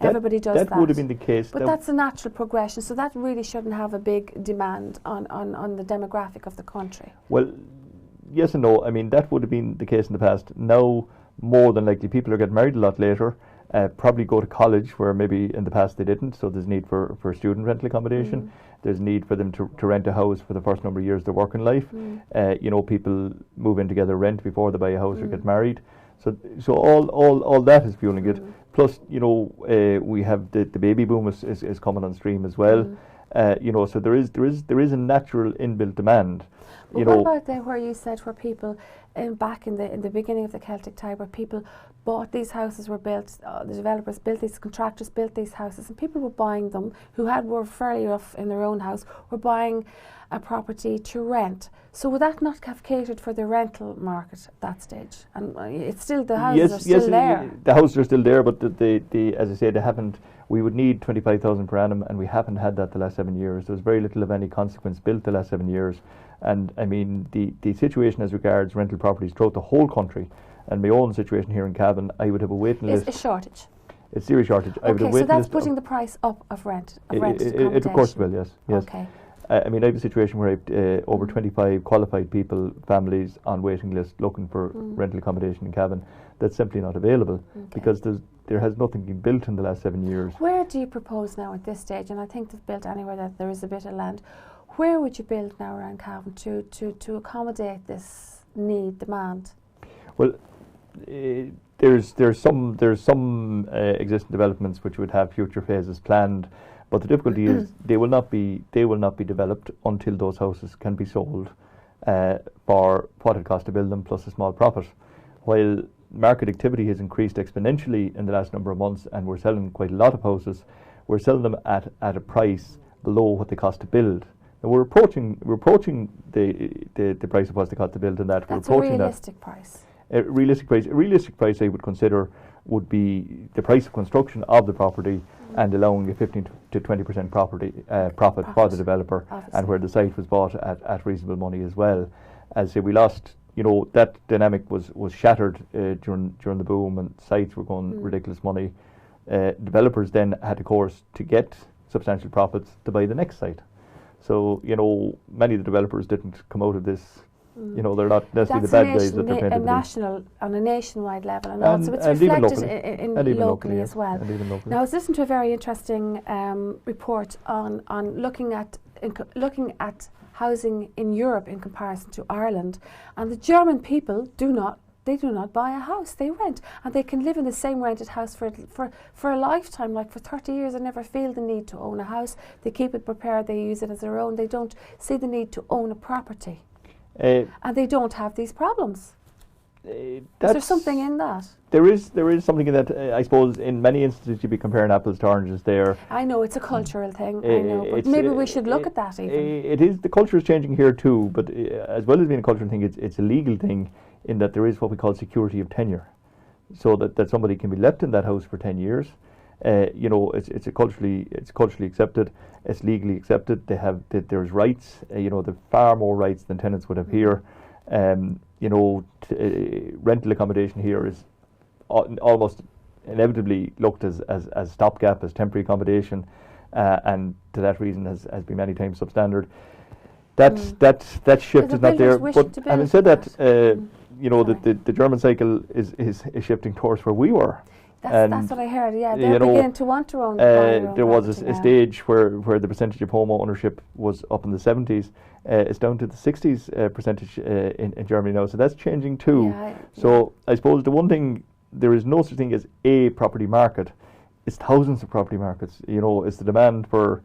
Everybody does that. That would have been the case. But that's a natural progression, so that really shouldn't have a big demand on the demographic of the country. Well, yes and no. I mean, that would have been the case in the past. Now, more than likely, people are getting married a lot later, probably go to college, where maybe in the past they didn't, so there's need for student rental accommodation. There's need for them to rent a house for the first number of years of their working life. People move in together, rent before they buy a house or get married. So all that is fueling it. Plus, we have the baby boom is coming on stream as well. So there is a natural inbuilt demand. But what about there where you said where people back in the beginning of the Celtic time, where people bought these houses, were built, the developers built these, contractors built these houses, and people were buying them who were fairly rough in their own house, were buying a property to rent. So would that not have catered for the rental market at that stage? And it's still, the houses are still there. The houses are still there, but the as I say, they haven't. We would need 25,000 per annum, and we haven't had that the last 7 years. There's very little of any consequence built the last 7 years, And I mean, the situation as regards rental properties throughout the whole country, and my own situation here in Cavan, I would have a waiting list. It's a shortage. It's serious shortage. I would have a Okay, so waiting that's list putting the price up of rent, of rented accommodation. It of course will, yes. Okay. I mean, I have a situation where I've over 25 qualified people, families on waiting list looking for rental accommodation in Cavan. That's simply not available because there has nothing been built in the last 7 years. Where do you propose now at this stage, and I think they've built anywhere that there is a bit of land, where would you build now around Cavan to accommodate this demand? Well, there's some existing developments which would have future phases planned, but the difficulty is they will not be developed until those houses can be sold for what it costs to build them plus a small profit. While market activity has increased exponentially in the last number of months, and we're selling quite a lot of houses, we're selling them at a price below what they cost to build. Now we're approaching the price of what they cost to build, and that that's we're approaching a realistic price. A realistic price I would consider would be the price of construction of the property and allowing a 15 to 20% profit for the developer, obviously. And where the site was bought at reasonable money as well. As say we lost, that dynamic was shattered during the boom, and sites were going ridiculous money. Developers then had, of course, to get substantial profits to buy the next site. So many of the developers didn't come out of this. They're not necessarily the bad guys that they're painted on a nationwide level, and also it's and reflected even locally as well. And even locally. Now, I was listening to a very interesting report on looking at housing in Europe in comparison to Ireland, and the German people do not buy a house, they rent, and they can live in the same rented house for a lifetime, like for 30 years, and never feel the need to own a house. They keep it prepared, they use it as their own, they don't see the need to own a property. And they don't have these problems. Is there something in that? There is something in that. I suppose in many instances you'd be comparing apples to oranges there. I know it's a cultural thing, I know, but maybe we should look at that even. It is. The culture is changing here too, but as well as being a cultural thing, it's a legal thing in that there is what we call security of tenure, so that somebody can be left in that house for 10 years. It's culturally accepted. It's legally accepted. There's rights. The far more rights than tenants would have here. Rental accommodation here is almost inevitably looked as stopgap, as temporary accommodation, and to that reason has been many times substandard. That shift is not there. But having said that, the German cycle is shifting towards where we were. That's what I heard. Yeah, they're beginning to want to own. There was a stage where the percentage of home ownership was up in the 70s. It's down to the 60s percentage in Germany now. So that's changing too. So I suppose the one thing, there is no such thing as a property market. It's thousands of property markets. It's the demand for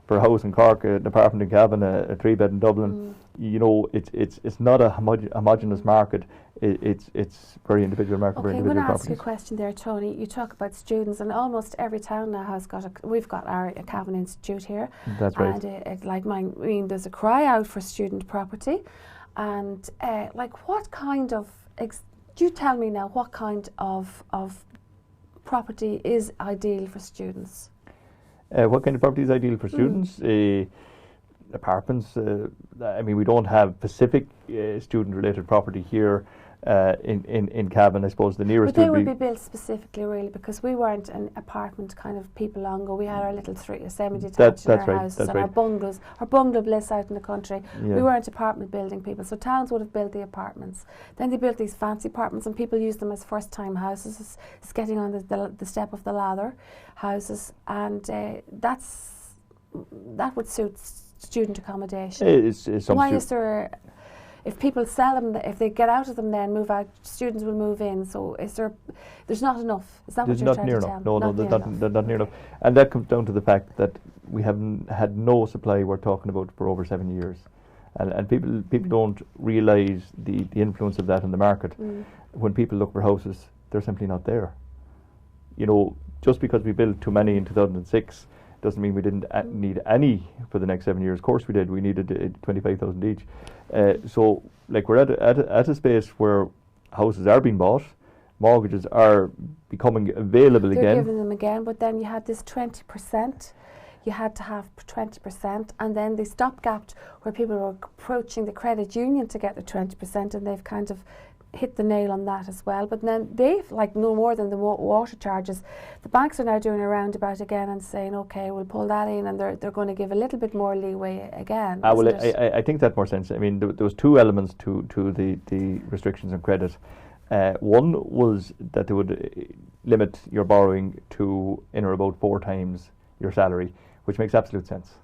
a house in Cork, an apartment in Cavan, a 3-bed in Dublin. It's not a homogenous market. It's very individual market. Okay, I'm going to ask you a question there, Tony. You talk about students, and almost every town now has we've got our Cavan Institute here. That's right. And like mine, there's a cry out for student property, and what kind of? Do you tell me now what kind of property is ideal for students? What kind of property is ideal for students? Apartments. We don't have specific student-related property here in Cavan. I suppose the nearest. But they would be built specifically, really, because we weren't an apartment kind of people long ago. We had our little semi-detached in our houses and our bungalows, our bungalow bliss out in the country. Yeah. We weren't apartment building people, so towns would have built the apartments. Then they built these fancy apartments, and people used them as first-time houses, as getting on the step of the ladder houses, and that would suit student accommodation. Why is there? If people sell them, if they get out of them, then move out, students will move in. So there's not enough. Is that what you're trying to tell? No, there's not near enough. And that comes down to the fact that we haven't had no supply, we're talking about, for over 7 years. And people don't realise the influence of that in the market. When people look for houses, they're simply not there. Just because we built too many in 2006 doesn't mean we didn't need any for the next 7 years. Of course we did. We needed 25,000 each. So we're at a space where houses are being bought, mortgages are becoming available again. They're giving them again, but then you had this 20%, you had to have 20%, and then they stopgapped where people were approaching the credit union to get the 20%, and they've kind of hit the nail on that as well. But then they've, like, no more than the water charges. The banks are now doing a roundabout again and saying, okay, we'll pull that in, and they're going to give a little bit more leeway again. I think that more sense. I mean, there was two elements to the restrictions on credit. One was that they would limit your borrowing to in or about 4 times your salary, which makes absolute sense.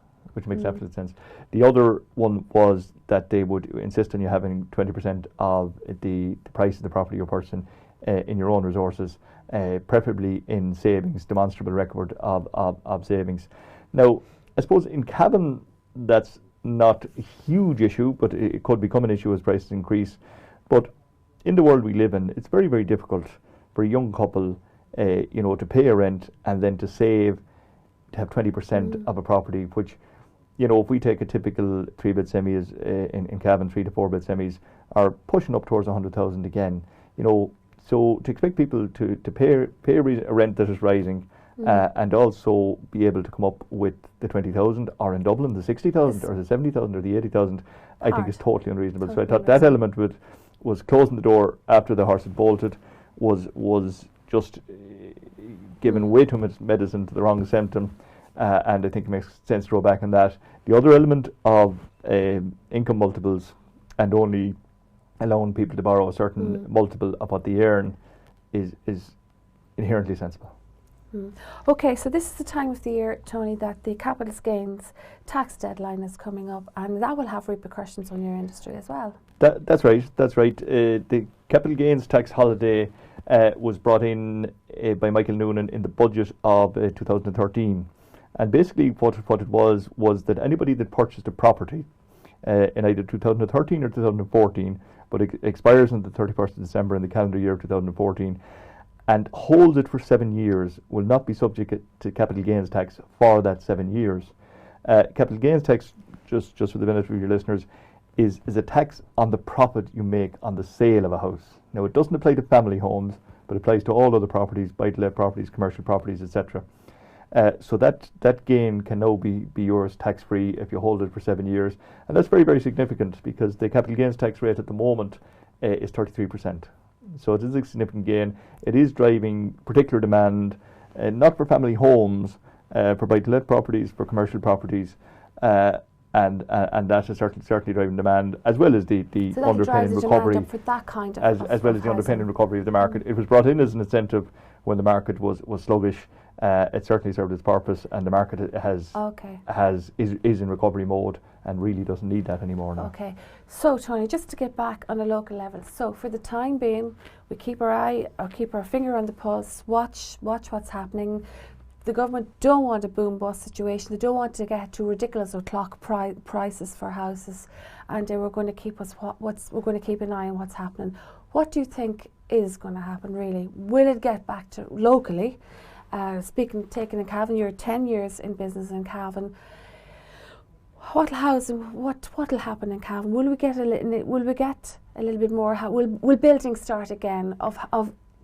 The other one was that they would insist on you having 20% of the price of the property you're purchasing in your own resources, preferably in savings, demonstrable record of savings. Now, I suppose in Cavan that's not a huge issue, but it could become an issue as prices increase. But in the world we live in, it's very, very difficult for a young couple, to pay a rent and then to save, to have 20% of a property, which, if we take a typical 3-bed semi in Cavan, 3 to 4-bed semis are pushing up towards 100,000 again. So to expect people to pay a rent that is rising and also be able to come up with the 20,000, or in Dublin the 60,000 or the 70,000 or the 80,000, I think is totally unreasonable. So I thought that element was closing the door after the horse had bolted, was just giving way too much medicine to the wrong symptom. And I think it makes sense to go back on that. The other element of income multiples and only allowing people to borrow a certain multiple of what they earn is inherently sensible. Okay, so this is the time of the year, Tony, that the capital gains tax deadline is coming up, and that will have repercussions on your industry as well. That's right. The capital gains tax holiday was brought in by Michael Noonan in the budget of 2013. And basically what it was that anybody that purchased a property in either 2013 or 2014, but it expires on the 31st of December in the calendar year of 2014, and holds it for 7 years, will not be subject to capital gains tax for that 7 years. Capital gains tax, just for the benefit of your listeners, is a tax on the profit you make on the sale of a house. Now, it doesn't apply to family homes, but applies to all other properties, buy-to-let properties, commercial properties, etc. So that gain can now be yours tax-free if you hold it for 7 years. And that's very, very significant, because the capital gains tax rate at the moment is 33%. So it is a significant gain. It is driving particular demand, not for family homes, for buy-to-let properties, for commercial properties, and that is certainly driving demand, as well as the underpinning recovery, for that kind of as well as the underpinning recovery of the market. It was brought in as an incentive when the market was sluggish. It certainly served its purpose, and the market is in recovery mode and really doesn't need that anymore now. Okay, so Tony, just to get back on a local level, so for the time being, we keep our finger on the pulse, watch what's happening. The government don't want a boom bust situation. They don't want to get to ridiculous o'clock prices for houses, and we're going to keep we're going to keep an eye on what's happening. What do you think is going to happen really? Will it get back to locally? Taking in Cavan, you're 10 years in business in Cavan. What'll happen in Cavan? Will we get a little bit more? Will building start again of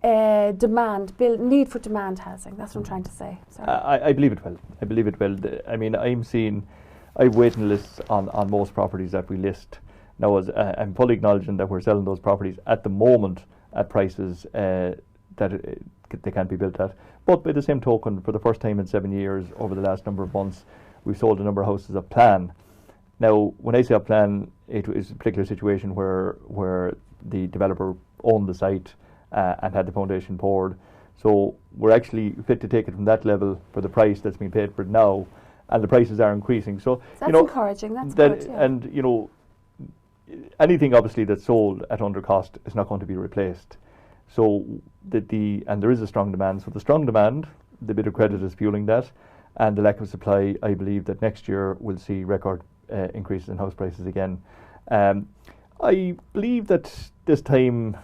need for demand housing? That's what I'm trying to say. I believe it will. I mean, I've waiting lists on most properties that we list. Now, I'm fully acknowledging that we're selling those properties at the moment at prices that they can't be built at. But by the same token, for the first time in 7 years, over the last number of months, we've sold a number of houses of plan. Now, when I say up plan, it is a particular situation where the developer owned the site and had the foundation poured. So we're actually fit to take it from that level for the price that's being paid for it now, and the prices are increasing. So that's encouraging. That's good. Yeah. And anything obviously that's sold at under cost is not going to be replaced. So and there is a strong demand. So the strong demand, the bit of credit is fueling that, and the lack of supply, I believe that next year we'll see record increases in house prices again. I believe that this time,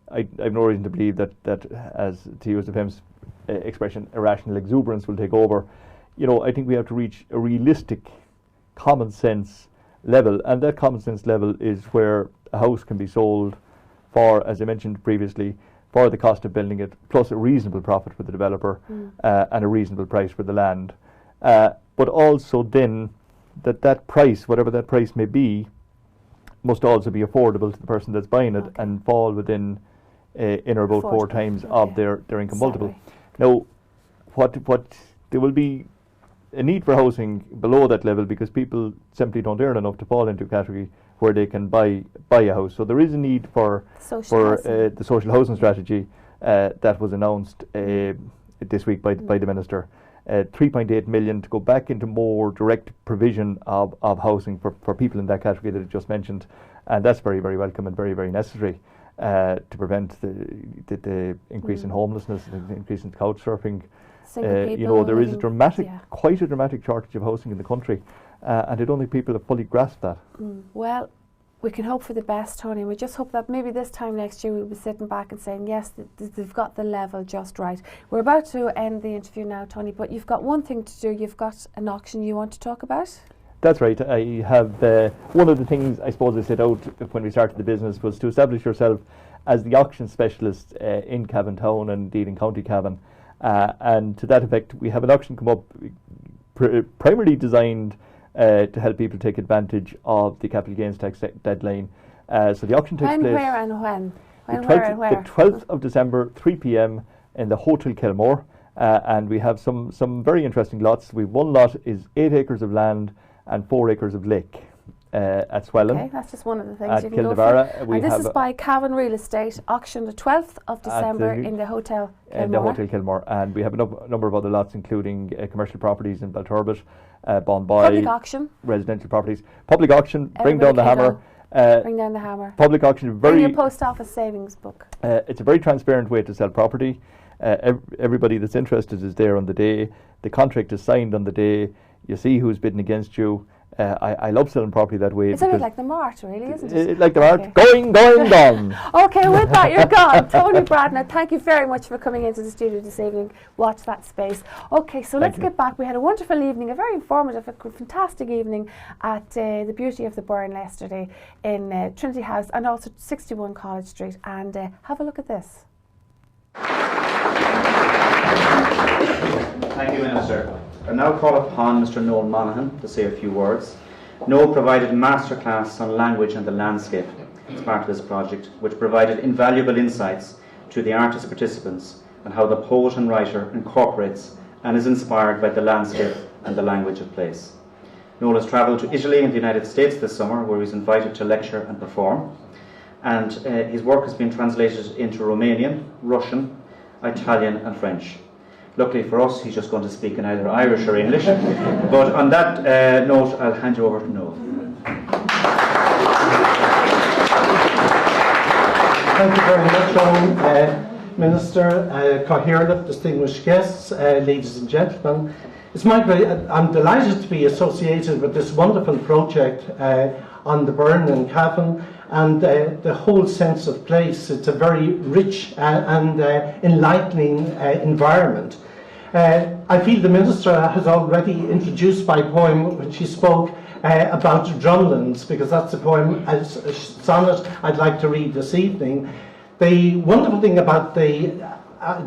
I've no reason to believe that as to use the famous expression, irrational exuberance will take over. I think we have to reach a realistic common sense level, and that common sense level is where a house can be sold for, as I mentioned previously, for the cost of building it, plus a reasonable profit for the developer and a reasonable price for the land. but also then that price, whatever that price may be, must also be affordable to the person that's buying it and fall within in or about 4 times of their income multiple. Now, what there will be a need for housing below that level because people simply don't earn enough to fall into a category where they can buy a house. So there is a need for the social housing strategy that was announced this week by the Minister. 3.8 million to go back into more direct provision of housing for people in that category that I just mentioned, and that's very, very welcome and very, very necessary to prevent the increase in homelessness, the increase in couch surfing. There is quite a dramatic shortage of housing in the country, and I don't think people have fully grasped that. Well, we can hope for the best, Tony, and we just hope that maybe this time next year we'll be sitting back and saying, yes, they've got the level just right. We're about to end the interview now, Tony, but you've got one thing to do. You've got an auction you want to talk about? That's right. I have one of the things I suppose I set out when we started the business was to establish yourself as the auction specialist in Cavan town and indeed in County Cavan. And to that effect, we have an auction come up primarily designed to help people take advantage of the capital gains tax deadline. So the auction takes place... Where and when? The 12th of December, 3 p.m. in the Hotel Kilmore. And we have some very interesting lots. One lot is 8 acres of land and 4 acres of lake at Swellen. Okay, that's just one of the things at you can go for. And this is by Cavan Real Estate, auction the 12th of December in the Hotel Kilmore. In the Hotel Kilmore. And we have a number of other lots, including commercial properties in Belturbet, Bonboy. Public auction. Residential properties. Public auction, bring down the hammer. Bring down the hammer. Public auction, bring your post office savings book. It's a very transparent way to sell property. Everybody that's interested is there on the day. The contract is signed on the day. You see who's bidding against you. I love selling property that way. It's a bit like the Mart, really, isn't it? Like the Mart. Going, gone. Okay, with that, you're gone. Tony Bradner, thank you very much for coming into the studio this evening. Watch that space. Okay, so let's get back. We had a wonderful evening, a very informative, a fantastic evening at the Beauty of the Burn yesterday in Trinity House and also 61 College Street. And have a look at this. Thank you, Minister. I now call upon Mr. Noel Monaghan to say a few words. Noel provided a masterclass on language and the landscape as part of this project, which provided invaluable insights to the artist participants and how the poet and writer incorporates and is inspired by the landscape and the language of place. Noel has travelled to Italy and the United States this summer, where he's invited to lecture and perform. And his work has been translated into Romanian, Russian, Italian and French. Luckily for us, he's just going to speak in either Irish or English. But on that note, I'll hand you over to Noel. Thank you very much, Owen. Minister, coherent, distinguished guests, ladies and gentlemen. I'm delighted to be associated with this wonderful project on the Burn in Cavan and the whole sense of place. It's a very rich and enlightening environment. I feel the Minister has already introduced my poem when she spoke about drumlins, because that's the poem, as a sonnet I'd like to read this evening. The wonderful thing about the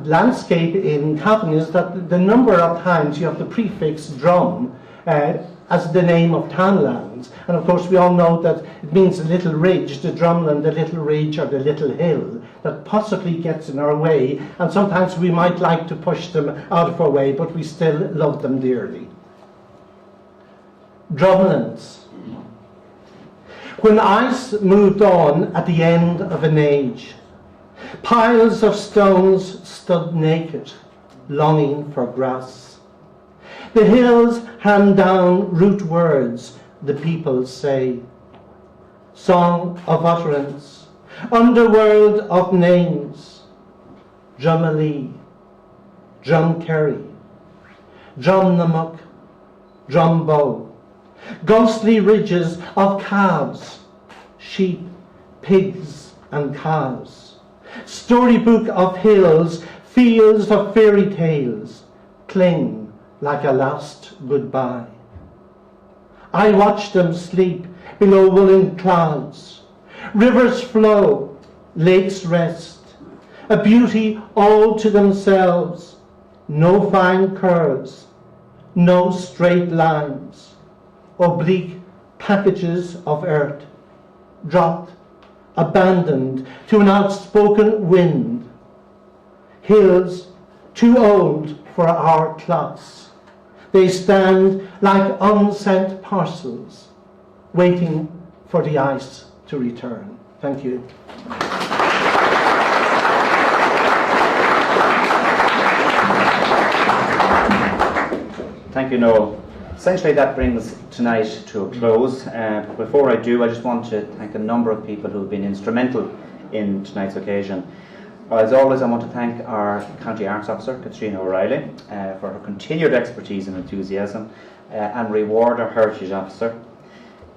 landscape in Cavan is that the number of times you have the prefix drum as the name of townlands. And of course we all know that it means a little ridge, the drumland, the little ridge or the little hill that possibly gets in our way, and sometimes we might like to push them out of our way, but we still love them dearly. Drumlands. When ice moved on at the end of an age, piles of stones stood naked, longing for grass. The hills hand down root words, the people say. Song of utterance, underworld of names. Drumalee, Drumkerry, Drumnamuk, Drumbow. Ghostly ridges of calves, sheep, pigs and cows. Storybook of hills, fields of fairy tales, cling like a last goodbye. I watch them sleep below woolen clouds. Rivers flow, lakes rest, a beauty all to themselves. No fine curves, no straight lines, oblique packages of earth, dropped, abandoned to an outspoken wind. Hills too old for our clocks. They stand like unsent parcels, waiting for the ice to return. Thank you. Thank you, Noel. Essentially, that brings tonight to a close. Before I do, I just want to thank a number of people who have been instrumental in tonight's occasion. As always, I want to thank our County Arts Officer, Katrina O'Reilly, for her continued expertise and enthusiasm, and reward our Heritage Officer.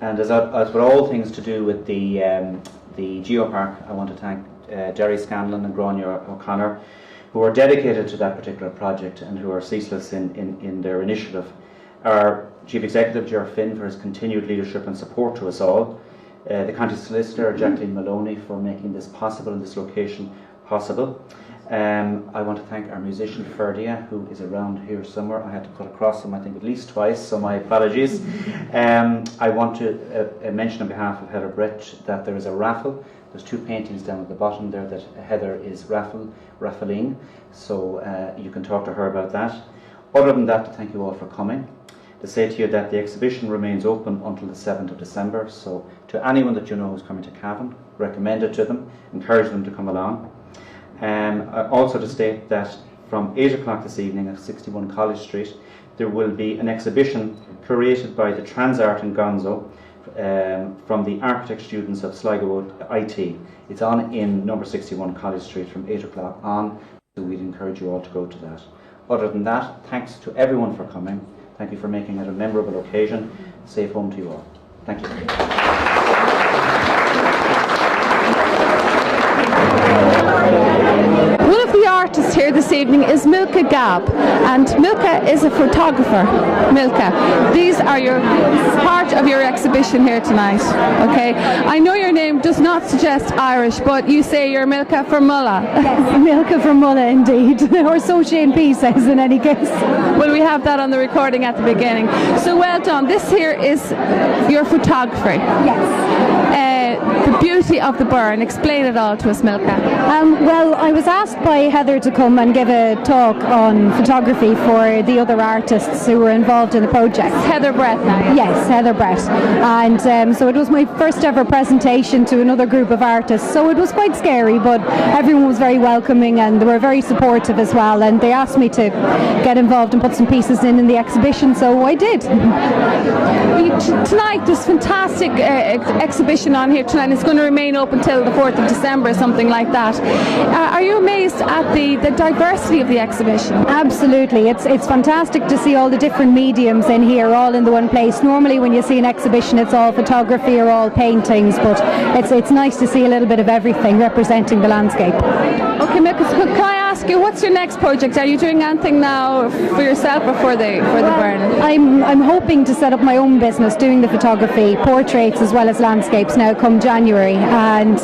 And as with all things to do with the Geopark, I want to thank Derry Scanlon and Grania O'Connor, who are dedicated to that particular project and who are ceaseless in their initiative. Our Chief Executive, Ger Finn, for his continued leadership and support to us all. The County Solicitor, Jacqueline Maloney, for making this possible and this location possible. I want to thank our musician, Ferdia, who is around here somewhere. I had to cut across him, I think, at least twice, so my apologies. I want to mention on behalf of Heather Brett that there is a raffle. There's 2 paintings down at the bottom there that Heather is raffling, so you can talk to her about that. Other than that, to thank you all for coming. To say to you that the exhibition remains open until the 7th of December, so to anyone that you know who's coming to Cavan, recommend it to them, encourage them to come along. Also to state that from 8 o'clock this evening at 61 College Street, there will be an exhibition curated by the TransArt in Gonzo from the architect students of Sligo IT. It's on in number 61 College Street from 8 o'clock on, so we'd encourage you all to go to that. Other than that, thanks to everyone for coming. Thank you for making it a memorable occasion. Safe home to you all. Thank you. One of the artists here this evening is Milka Gab, and Milka is a photographer. Milka, these are part of your exhibition here tonight. Okay, I know your name does not suggest Irish, but you say you're Milka from Mulla. Yes, Milka from Mulla indeed, or so Shane P says in any case. Well, we have that on the recording at the beginning. So well done. This here is your photography. Yes. The beauty of the burn. Explain it all to us, Milka. Well, I was asked by Heather to come and give a talk on photography for the other artists who were involved in the project. Heather Brett now. Yes, Heather Brett. And so it was my first ever presentation to another group of artists. So it was quite scary, but everyone was very welcoming and they were very supportive as well. And they asked me to get involved and put some pieces in the exhibition, so I did. Tonight, this fantastic exhibition on here tonight. It's going to remain open till the 4th of December, something like that. Are you amazed at the diversity of the exhibition? Absolutely. It's fantastic to see all the different mediums in here, all in the one place. Normally when you see an exhibition it's all photography or all paintings, but it's nice to see a little bit of everything representing the landscape. Okay, Milka, can I ask you, what's your next project? Are you doing anything now for yourself or for the burn? I'm hoping to set up my own business doing the photography, portraits as well as landscapes now come January, and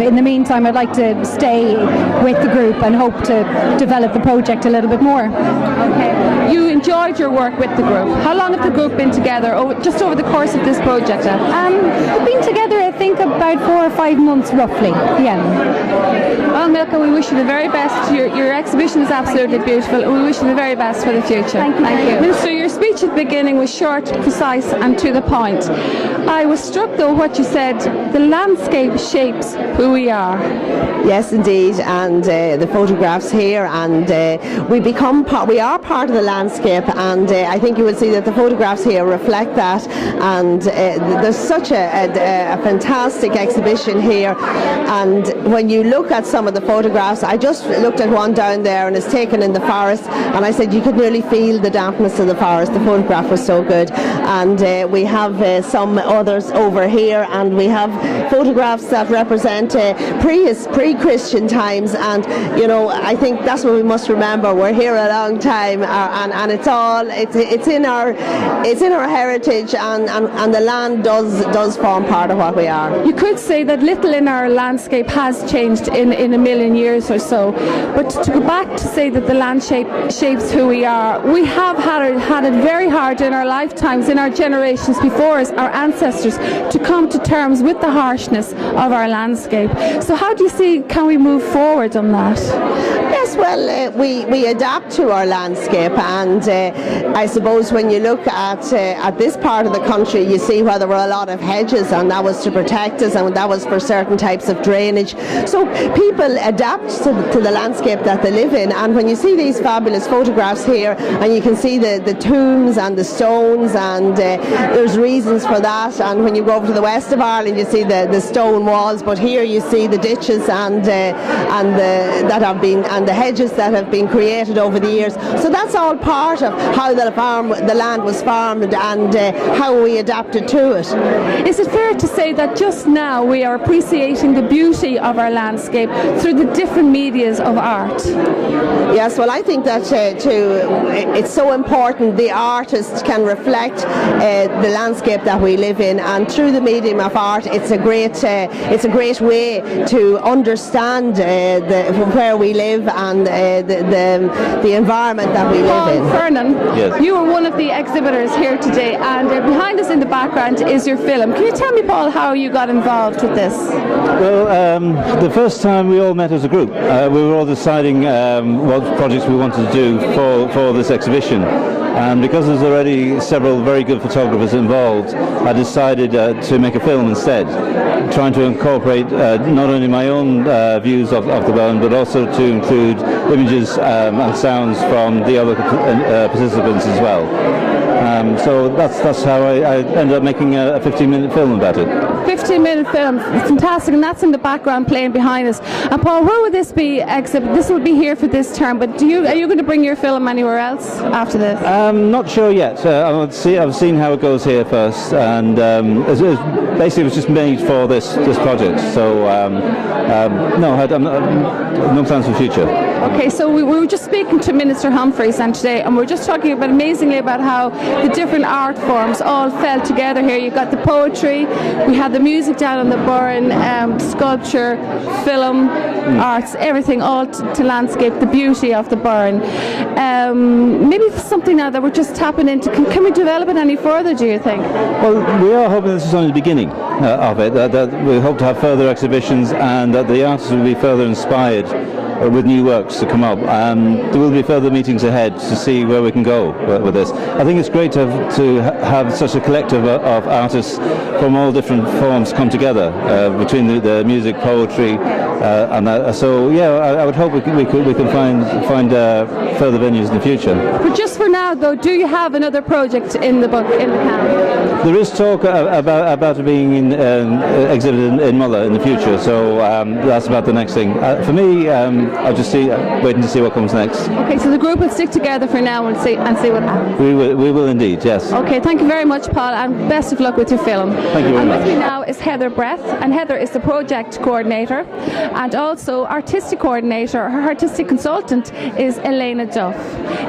in the meantime I'd like to stay with the group and hope to develop the project a little bit more. Okay. You enjoyed your work with the group. How long have the group been together? Just over the course of this project? We've been together I think about 4 or 5 months roughly. Yeah. Well, Milka, we wish you the very best. Your exhibition is absolutely beautiful, and we wish you the very best for the future. Thank you. Minister, your speech at the beginning was short, precise and to the point. I was struck though what you said, the landscape shapes who we are. Yes indeed, and the photographs here, and we are part of the landscape, and I think you will see that the photographs here reflect that, and there's such a fantastic exhibition here, and when you look at some of the photographs, I just looked at one down there and it's taken in the forest, and I said you could nearly feel the dampness of the forest. The photograph was so good, and we have some others over here, and we have photographs that represent pre-Christian times, and you know, I think that's what we must remember. We're here a long time, and it's all all, it's in our heritage, and the land does form part of what we are. You could say that little in our landscape has changed in a million years or so, but to go back to say that the landscape shapes who we are, we have had it very hard in our lifetimes, in our generations before us, our ancestors, to come to terms with the harshness of our landscape. So how do you see, can we move forward on that? Yes, well, we adapt to our landscape, and I suppose when you look at this part of the country, you see where there were a lot of hedges, and that was to protect us, and that was for certain types of drainage. So people adapt to the landscape that they live in, and when you see these fabulous photographs here, and you can see the tombs and the stones, and there's reasons for that. And when you go over to the west of Ireland, you see the stone walls, but here you see the ditches and the hedges that have been created over the years. So that's all part of how the land was farmed, and how we adapted to it. Is it fair to say that just now we are appreciating the beauty of our landscape through the different medias of art? Yes, well, I think that it's so important the artist can reflect the landscape that we live in, and through the medium of art, it's a great way to understand where we live and the environment that we live in. Fernan, yes. You are one of the exhibitors here today, and behind us in the background is your film. Can you tell me, Paul, how you got involved with this? Well, the first time we all met as a group, we were all deciding what projects we wanted to do for this exhibition. And because there's already several very good photographers involved, I decided to make a film instead, trying to incorporate not only my own views of the Bowen, but also to include images and sounds from the other participants as well. So that's how I ended up making a 15-minute film about it. 15-minute film, fantastic, and that's in the background playing behind us. And Paul, where would this be exhibited? This will be here for this term, but are you going to bring your film anywhere else after this? Not sure yet. I've seen how it goes here first, and basically it was just made for this project. So no plans for the future. Okay, so we were just speaking to Minister Humphreys today, and we're just talking amazingly about how the different art forms all fell together here. You've got the poetry, we had the music down on the burn, sculpture, film, arts, everything, all to landscape the beauty of the burn. Maybe something now that we're just tapping into. Can we develop it any further, do you think? Well, we are hoping this is only the beginning of it, that we hope to have further exhibitions, and that the artists will be further inspired with new works to come up. There will be further meetings ahead to see where we can go with this. I think it's great to have such a collective of artists from all different forms come together between the music, poetry, and that. So yeah, I would hope we can find further venues in the future. But just for now, though, do you have another project in the can? There is talk about it being exhibited in Mulla in the future. So that's about the next thing. For me, I'll just waiting to see what comes next. Okay, so the group will stick together for now and see what happens. We will indeed, yes. Okay, thank you very much, Paul, and best of luck with your film. Thank you very much. And with me now is Heather Breath, and Heather is the project coordinator and also artistic coordinator. Her artistic consultant is Elena Duff.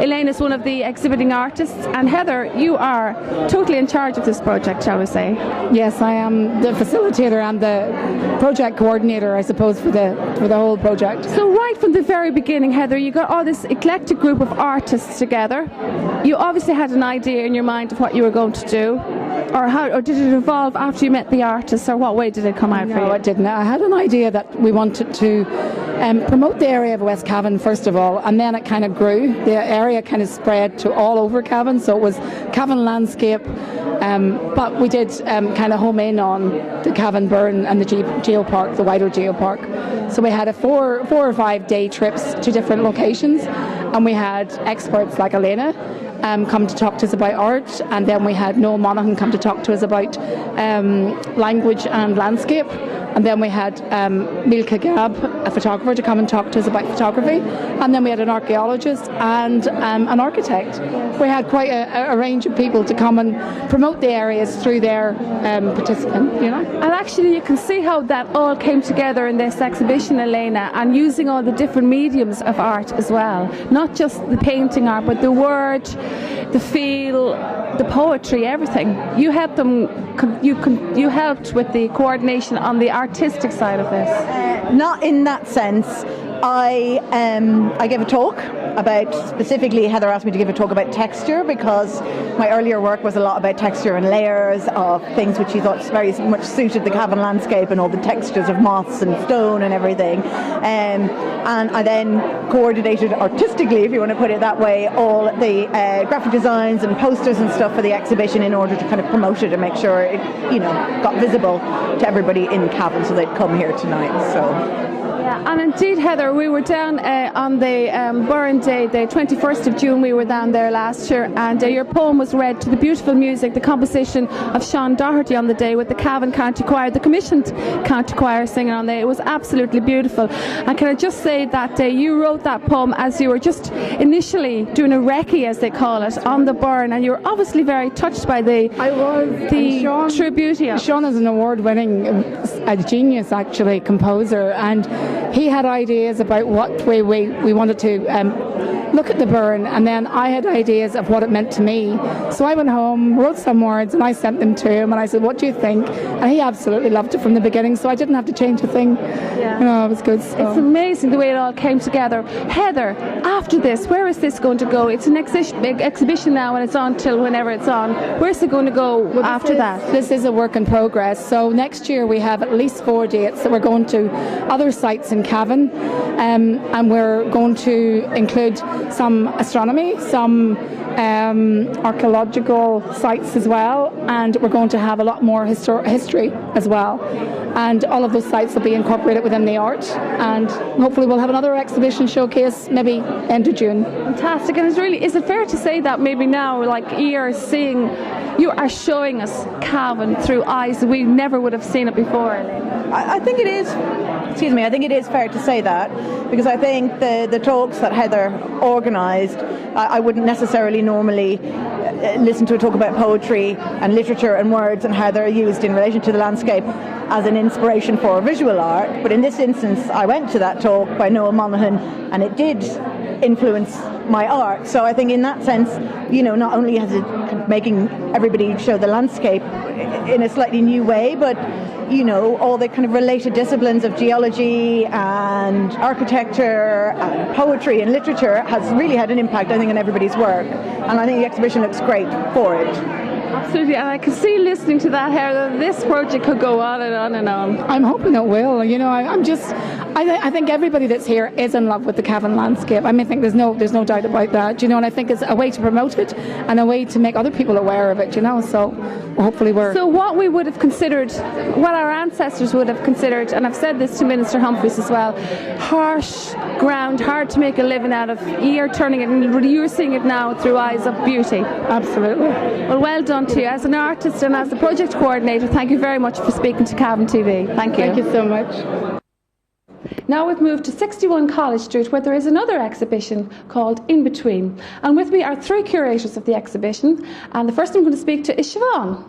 Elena is one of the exhibiting artists, and Heather, you are totally in charge of this project, shall we say? Yes, I am the facilitator and the project coordinator, I suppose, for the whole project. So right from the very beginning, Heather, you got all this eclectic group of artists together. You obviously had an idea in your mind of what you were going to do, or did it evolve after you met the artists, or what way did it come out for you? No, it didn't. I had an idea that we wanted to promote the area of West Cavan first of all, and then it kind of grew. The area kind of spread to all over Cavan, so it was Cavan landscape, but we did kind of home in on the Cavan Burn and the geopark, the wider geopark. So we had a four or 5 day trips to different locations, and we had experts like Elena come to talk to us about art, and then we had Noel Monaghan come to talk to us about language and landscape. and then we had Milka Gab, a photographer, to come and talk to us about photography, and then we had an archaeologist and an architect. We had quite a range of people to come and promote the areas through their participant, you know. And actually you can see how that all came together in this exhibition, Elena, and using all the different mediums of art as well. Not just the painting art, but the word, the feel, the poetry, everything. You helped them. You helped with the coordination on the artistic side of this. Not in that sense. I gave a talk about, specifically Heather asked me to give a talk about texture, because my earlier work was a lot about texture and layers of things which she thought very much suited the Cavan landscape and all the textures of moss and stone and everything. And I then coordinated artistically, if you want to put it that way, all the graphic designs and posters and stuff for the exhibition in order to kind of promote it and make sure it, you know, got visible to everybody in Cavan so they'd come here tonight. So. Yeah, and indeed, Heather, we were down on the Burren Day, the 21st of June, we were down there last year, and your poem was read to the beautiful music, the composition of Sean Doherty on the day, with the Cavan County Choir, the commissioned county choir singing on the day. It was absolutely beautiful. And can I just say that you wrote that poem as you were just initially doing a recce, as they call it, on the Burren, and you were obviously very touched by the tribute. Sean is an award-winning, a genius actually, composer, and he had ideas about what way we wanted to look at the Burren, and then I had ideas of what it meant to me. So I went home, wrote some words, and I sent them to him, and I said, what do you think? And he absolutely loved it from the beginning, so I didn't have to change a thing. Yeah. You know, it was good. So. It's amazing the way it all came together. Heather, after this, where is this going to go? It's an big exhibition now, and it's on till whenever it's on. Where's it going to go after that? This is a work in progress. So next year we have at least 4 dates that we're going to other sites in Cavan, and we're going to include some astronomy, some archaeological sites as well, and we're going to have a lot more history as well, and all of those sites will be incorporated within the art, and hopefully we'll have another exhibition showcase maybe end of June. Fantastic. And is it fair to say that maybe now, like, you are showing us Cavan through eyes we never would have seen it before, Elaine? I think it is. Excuse me, I think it is fair to say that, because I think the talks that Heather organised, I wouldn't necessarily normally listen to a talk about poetry and literature and words and how they're used in relation to the landscape as an inspiration for visual art. But in this instance, I went to that talk by Noel Monaghan, and it did influence my art. So I think in that sense, you know, not only has it making everybody show the landscape in a slightly new way, but you know, all the kind of related disciplines of geology and architecture and poetry and literature has really had an impact, I think, on everybody's work. And I think the exhibition looks great for it. Absolutely, and I can see, listening to that, Heather, this project could go on and on and on. I'm hoping it will. You know, I think everybody that's here is in love with the Cavan landscape. I mean, I think there's no doubt about that. You know, and I think it's a way to promote it and a way to make other people aware of it. You know, so hopefully we're. So what we would have considered, what our ancestors would have considered, and I've said this to Minister Humphreys as well, harsh ground, hard to make a living out of. You're turning it, and you're seeing it now through eyes of beauty. Absolutely. Well, well done to you as an artist and as the project coordinator. Thank you very much for speaking to Cavan TV. Thank you. Thank you so much. Now we've moved to 61 College Street, where there is another exhibition called In Between. And with me are 3 curators of the exhibition. And the first I'm going to speak to is Siobhan.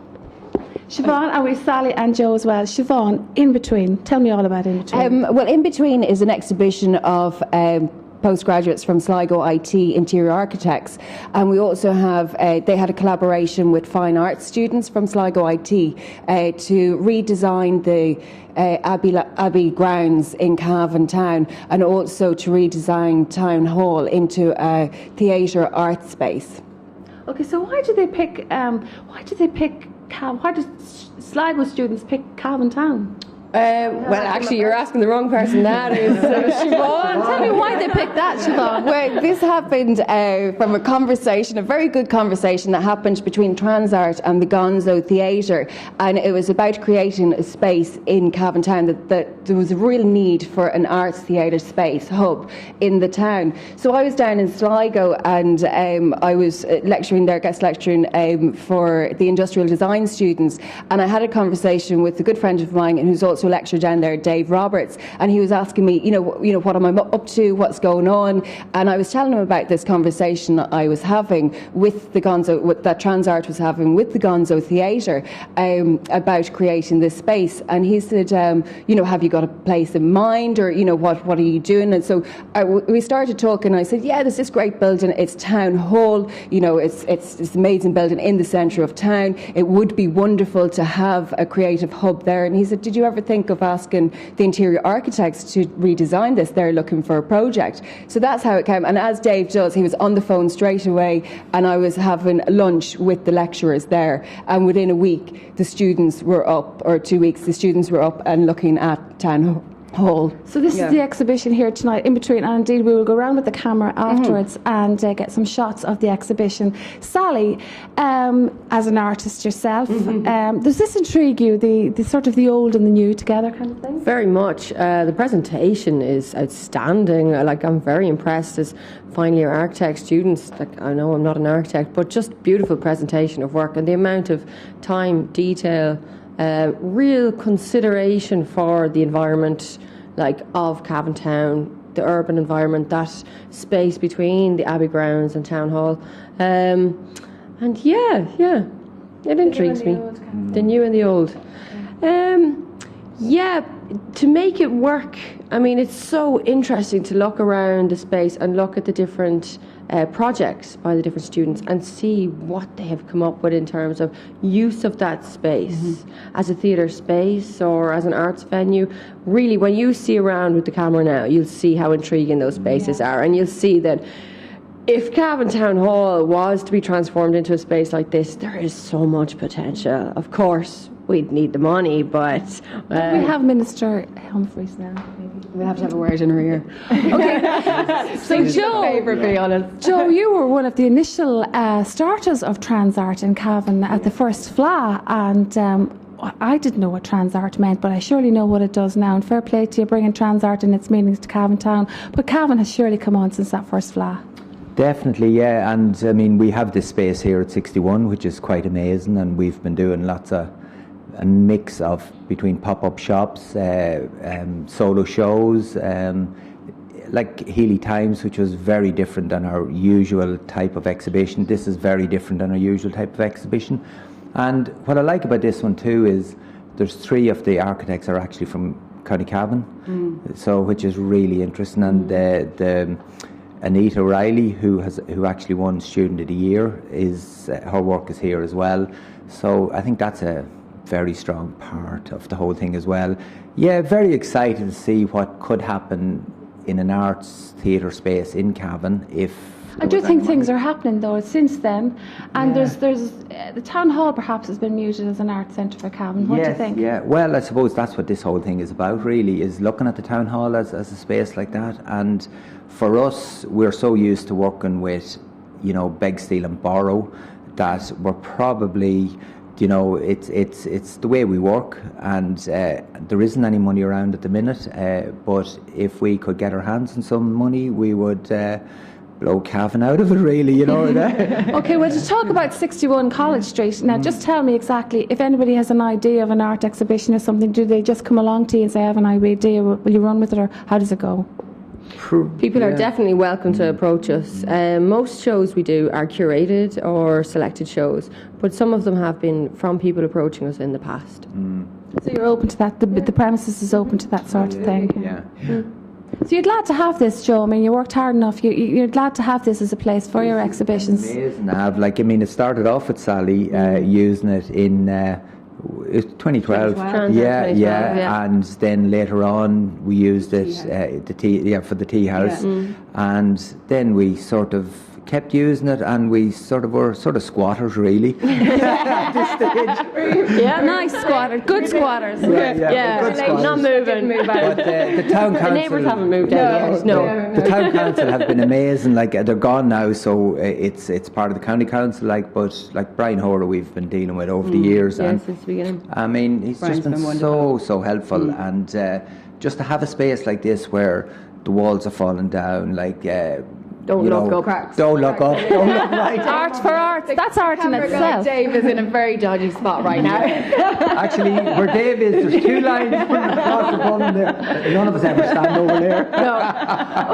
Siobhan, and with Sally and Joe as well. Siobhan, In Between. Tell me all about In Between. Well, In Between is an exhibition of postgraduates from Sligo IT interior architects, and we also have they had a collaboration with fine arts students from Sligo IT to redesign the Abbey grounds in Cavan town, and also to redesign Town Hall into a theatre art space. Okay, so why did Sligo students pick Cavan town? Well, actually, you're asking the wrong person. That is Siobhan. Tell me why they picked that, Siobhan. Well, this happened from a conversation, a very good conversation that happened between TransArt and the Gonzo Theatre, and it was about creating a space in Cavan town that there was a real need for an arts theatre space hub in the town. So I was down in Sligo, and I was lecturing there, guest lecturing for the industrial design students, and I had a conversation with a good friend of mine who's also also a lecturer down there, Dave Roberts, and he was asking me, what am I up to, what's going on, and I was telling him about this conversation that I was having with the Gonzo, that TransArt was having with the Gonzo Theatre about creating this space, and he said, have you got a place in mind, or what are you doing? And so we started talking, and I said, yeah, there's this great building, it's Town Hall, it's an amazing building in the centre of town, it would be wonderful to have a creative hub there. And he said, did you ever think of asking the interior architects to redesign this? They're looking for a project. So that's how it came, and as Dave does, he was on the phone straight away, and I was having lunch with the lecturers there, and within a week the students were up, or 2 weeks the students were up and looking at Town Hall. So this is the exhibition here tonight in between, and indeed we will go around with the camera afterwards and get some shots of the exhibition. Sally, as an artist yourself, does this intrigue you, the sort of the old and the new together kind of thing? Very much. The presentation is outstanding. I'm very impressed as final year architect students. I know I'm not an architect, but just beautiful presentation of work, and the amount of time, detail, real consideration for the environment of Cavan Town, the urban environment, that space between the Abbey grounds and Town Hall, and it intrigues me. The new and the old. To make it work, it's so interesting to look around the space and look at the different projects by the different students and see what they have come up with in terms of use of that space as a theatre space or as an arts venue. Really, when you see around with the camera now, you'll see how intriguing those spaces are, and you'll see that if Cavan Town Hall was to be transformed into a space like this, there is so much potential. Of course, we'd need the money, but we have Minister Humphreys now. Maybe we'll have to have a word in her ear. Okay. So Joe, you were one of the initial starters of TransArt in Cavan at the first FLA, and I didn't know what TransArt meant, but I surely know what it does now. And fair play to you bringing TransArt and its meanings to Cavan Town. But Cavan has surely come on since that first FLA. Definitely, yeah. And we have this space here at 61, which is quite amazing, and we've been doing lots of a mix of between pop-up shops, solo shows, like Healy Times, which was very different than our usual type of exhibition. This is very different than our usual type of exhibition. And what I like about this one too is there's 3 of the architects are actually from County Cavan, so which is really interesting. And the Anita Riley, who actually won Student of the Year, her work is here as well. So I think that's a very strong part of the whole thing as well. Yeah, very excited to see what could happen in an arts theatre space in Cavan if I do think things are happening though since then, and there's the Town Hall perhaps has been muted as an arts centre for Cavan. What do you think? Yeah, well, I suppose that's what this whole thing is about really, is looking at the Town Hall as a space like that. And for us, we're so used to working with, beg, steal and borrow, that we're probably, it's the way we work, and there isn't any money around at the minute, but if we could get our hands on some money, we would blow Cavan out of it, really, Okay, well, to talk about 61 College Street, now just tell me exactly, if anybody has an idea of an art exhibition or something, do they just come along to you and say, I have an idea, will you run with it, or how does it go? People are definitely welcome to approach us. Most shows we do are curated or selected shows, but some of them have been from people approaching us in the past. So you're open to that, the premises is open to that sort of thing? Yeah. So you're glad to have this, Joe? You worked hard enough. You're glad to have this as a place for your exhibitions. It's amazing to have. It started off with Sally using it in 2012. Yeah. And then later on we used it for the tea house, and then we sort of kept using it, and we were squatters really. At this stage. Yeah, nice squatters, good squatters. Not moving. But the town council, the neighbours haven't moved out yet. No, the town council have been amazing. They're gone now, so it's part of the county council. But Brian Horder, we've been dealing with over the years, and since the beginning. He's just been so helpful, and just to have a space like this where the walls are falling down, Don't look up. Cracks. Don't look up. Don't look right. Art for art. That's art in itself. Dave is in a very dodgy spot right now. Actually, where Dave is, there's 2 lines across the bottom there. None of us ever stand over there. No.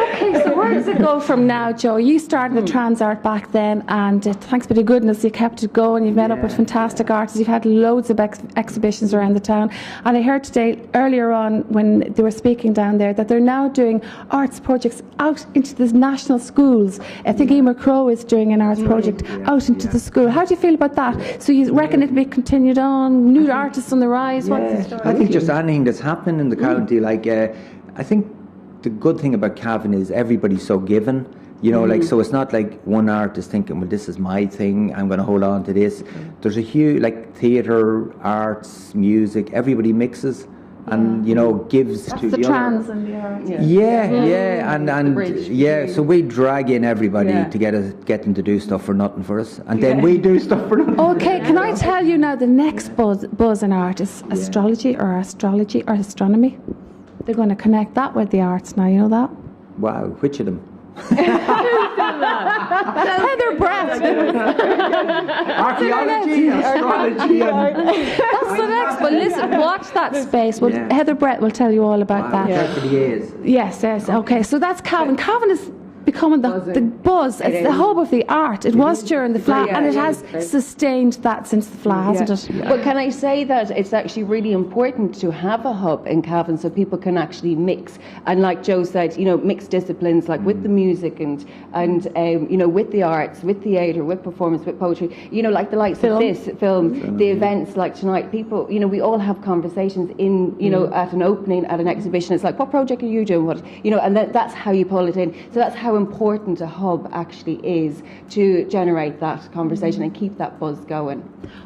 Okay, so where does it go from now, Joe? You started the TransArt back then, and thanks be to goodness you kept it going. You've met up with fantastic artists. You've had loads of exhibitions around the town. And I heard today, earlier on, when they were speaking down there, that they're now doing arts projects out into the national schools. I think Emer Crow is doing an arts project out into the school. How do you feel about that? So you reckon it'll be continued on? New artists on the rise? What's the story? I think just anything that's happening in the county, like I think the good thing about Cavan is everybody's so given. You know, like, so it's not like one artist thinking, well, this is my thing, I'm going to hold on to this. There's a huge, like, theatre, arts, music, everybody mixes and, you know, gives That's to the the trans other. and the arts. And so we drag in everybody to get them to do stuff for nothing for us, and then we do stuff for nothing. Okay, can I tell you now the next buzz in art is astrology or astronomy. They're going to connect that with the arts now, you know that? Wow, which of them? Heather Brett. Archaeology, astrology, that's the next. But listen, watch that space. Well, Heather Brett will tell you all about that. Yes. Okay, so that's Cavan. Cavan is becoming the buzz. It's the hub of the art. It was during the FLA, and it has sustained that since the FLA, hasn't it? But can I say that it's actually really important to have a hub in Cavan so people can actually mix, and like Joe said, you know, mix disciplines, like with the music and you know, with the arts, with theatre, with performance, with poetry, you know, like the likes of this film, the events like tonight. People, you know, we all have conversations in, you know, at an opening, at an exhibition. It's like, what project are you doing? What, you know, and that's how you pull it in. So that's how important a hub actually is to generate that conversation and keep that buzz going.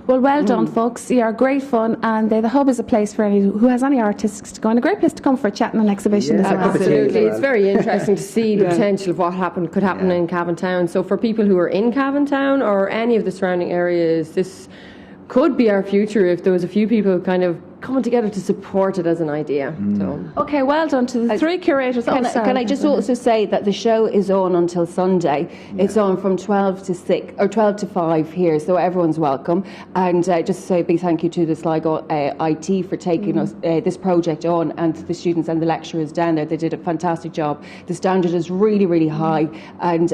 Well done, folks. You are great fun, and the hub is a place for any who has any artists to go, and a great place to come for a chat and an exhibition as well. Absolutely, it's very interesting to see the potential of what could happen in Cavan Town. So for people who are in Cavan Town or any of the surrounding areas, this could be our future if there was a few people kind of coming together to support it as an idea. So. Okay, well done to the 3 curators. Can I just also say that the show is on until Sunday. It's on from 12 to 6 or 12 to 5 here, so everyone's welcome. And just to say a big thank you to the Sligo IT for taking us this project on, and the students and the lecturers down there. They did a fantastic job. The standard is really, really high, and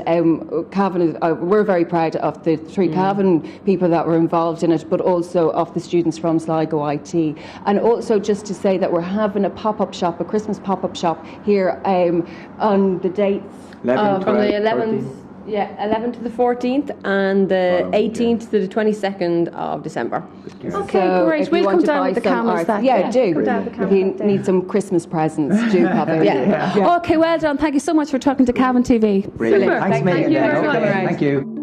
Cavan, we're very proud of the 3 Cavan people that were involved in it, but also of the students from Sligo IT. And also just to say that we're having a pop-up shop, a Christmas pop-up shop here on the dates from the 11th. 11th to the 14th and the 18th to the 22nd of December. Okay, so great. We'll come down with the cameras that day. Do. If you need some Christmas presents, do pop in. Okay, well done. Thank you so much for talking to Cavan TV. Brilliant. Super. Thanks, Thank you very much. Thank you.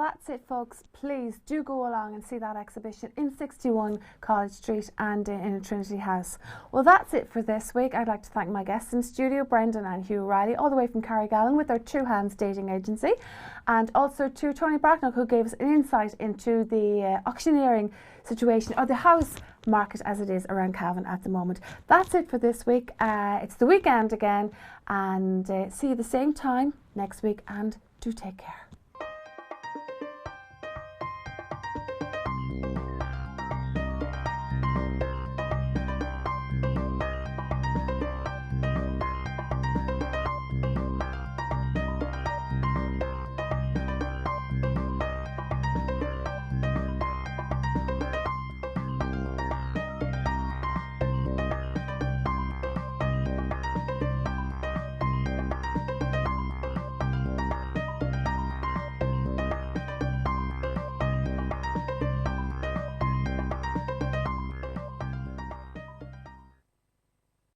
that's it, folks. Please do go along and see that exhibition in 61 College Street and in Trinity House. Well, that's it for this week. I'd like to thank my guests in studio, Brendan and Hugh Riley, all the way from Carrigallen with their Two Hands Dating Agency, and also to Tony Bracknock, who gave us an insight into the auctioneering situation, or the house market as it is around Cavan at the moment. That's it for this week. It's the weekend again, and see you the same time next week, and do take care.